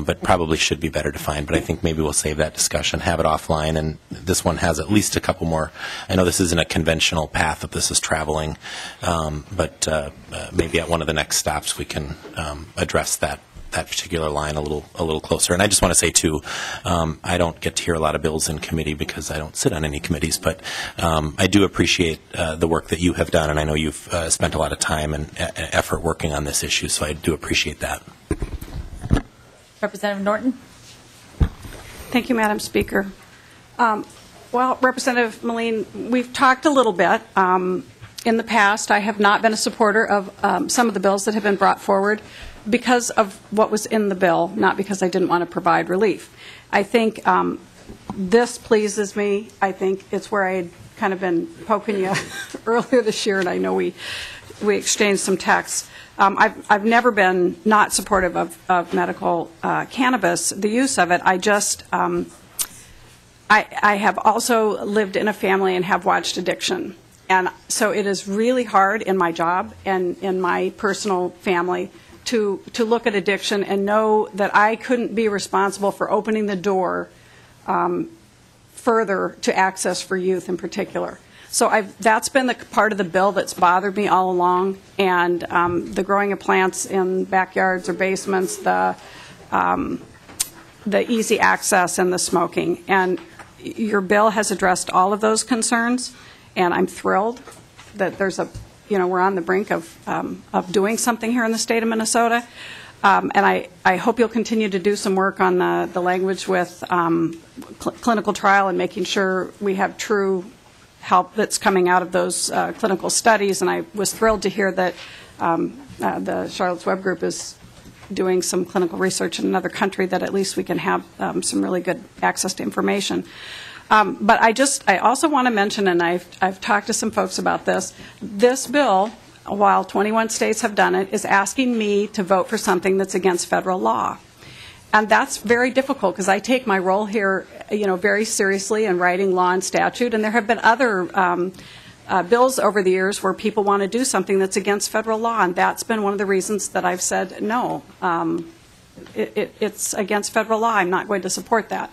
but probably should be better defined. But I think maybe we'll save that discussion, have it offline, and this one has at least a couple more. I know this isn't a conventional path that this is traveling, but maybe at one of the next stops we can address that particular line a little closer. And I just want to say, too, I don't get to hear a lot of bills in committee because I don't sit on any committees, but I do appreciate the work that you have done, and I know you've spent a lot of time and effort working on this issue, so I do appreciate that. Representative Norton. Thank you, Madam Speaker. Well, Representative Melin, we've talked a little bit. In the past, I have not been a supporter of some of the bills that have been brought forward because of what was in the bill, not because I didn't want to provide relief. I think this pleases me. I think it's where I had kind of been poking you earlier this year, and I know we exchanged some texts. I've never been not supportive of medical cannabis, the use of it. I just, I have also lived in a family and have watched addiction. And so it is really hard in my job and in my personal family to look at addiction and know that I couldn't be responsible for opening the door further to access for youth in particular. So that's been the part of the bill that's bothered me all along, and the growing of plants in backyards or basements, the easy access, and the smoking. And your bill has addressed all of those concerns, and I'm thrilled that there's we're on the brink of doing something here in the state of Minnesota. And I hope you'll continue to do some work on the language with clinical trial and making sure we have true help that's coming out of those clinical studies. And I was thrilled to hear that the Charlotte's Web Group is doing some clinical research in another country, that at least we can have some really good access to information. But I also want to mention, and I've talked to some folks about this bill, while 21 states have done it, is asking me to vote for something that's against federal law. And that's very difficult because I take my role here, very seriously in writing law and statute, and there have been other bills over the years where people want to do something that's against federal law, and that's been one of the reasons that I've said no. It's against federal law. I'm not going to support that.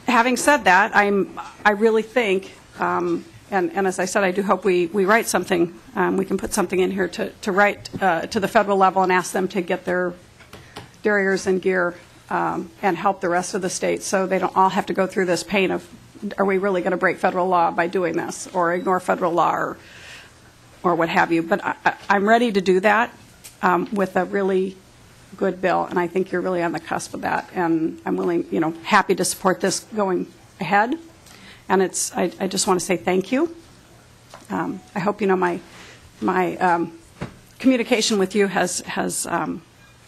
Having said that, I really think, and as I said, I do hope we write something. We can put something in here to write to the federal level and ask them to get their derriers in gear and help the rest of the states so they don't all have to go through this pain of, are we really going to break federal law by doing this, or ignore federal law, or what have you. But I'm ready to do that with a really good bill, and I think you're really on the cusp of that. And I'm willing, happy to support this going ahead. And I just want to say thank you. I hope my communication with you has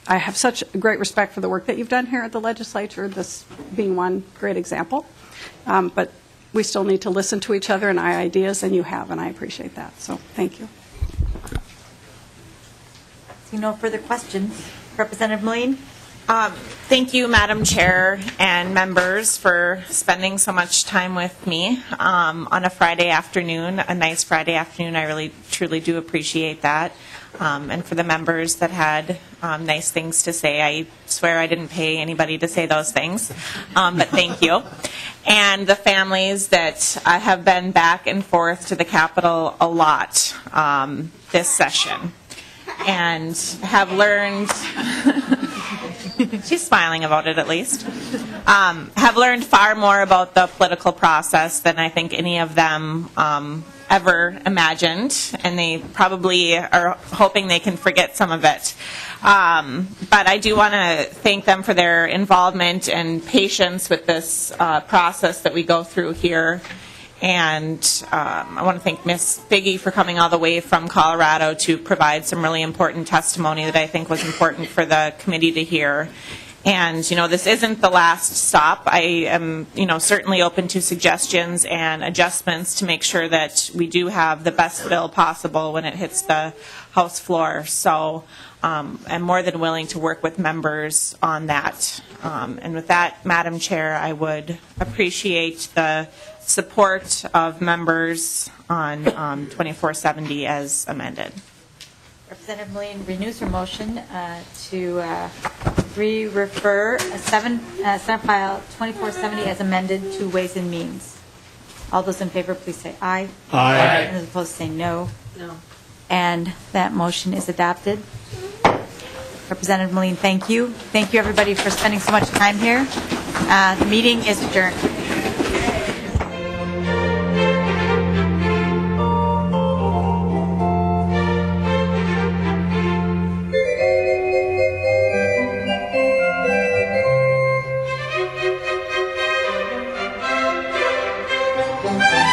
I have such great respect for the work that you've done here at the legislature, this being one great example. But we still need to listen to each other and our ideas, and you have, and I appreciate that. So thank you. See no further questions. Representative Melin? Thank you, Madam Chair and members, for spending so much time with me on a Friday afternoon, a nice Friday afternoon. I really, truly do appreciate that. And for the members that had nice things to say, I swear I didn't pay anybody to say those things, but thank you. And the families that have been back and forth to the Capitol a lot this session and have learned, she's smiling about it at least, have learned far more about the political process than I think any of them ever imagined, and they probably are hoping they can forget some of it. But I do want to thank them for their involvement and patience with this process that we go through here. And I want to thank Ms. Figge for coming all the way from Colorado to provide some really important testimony that I think was important for the committee to hear. And, this isn't the last stop. I am, certainly open to suggestions and adjustments to make sure that we do have the best bill possible when it hits the House floor. So I'm more than willing to work with members on that. And with that, Madam Chair, I would appreciate the support of members on 2470 as amended. Representative Melin renews her motion to re-refer Senate File 2470 as amended to Ways and Means. All those in favor, please say aye. Aye. And those opposed say no. No. And that motion is adopted. Representative Melin, thank you. Thank you, everybody, for spending so much time here. The meeting is adjourned. Thank you.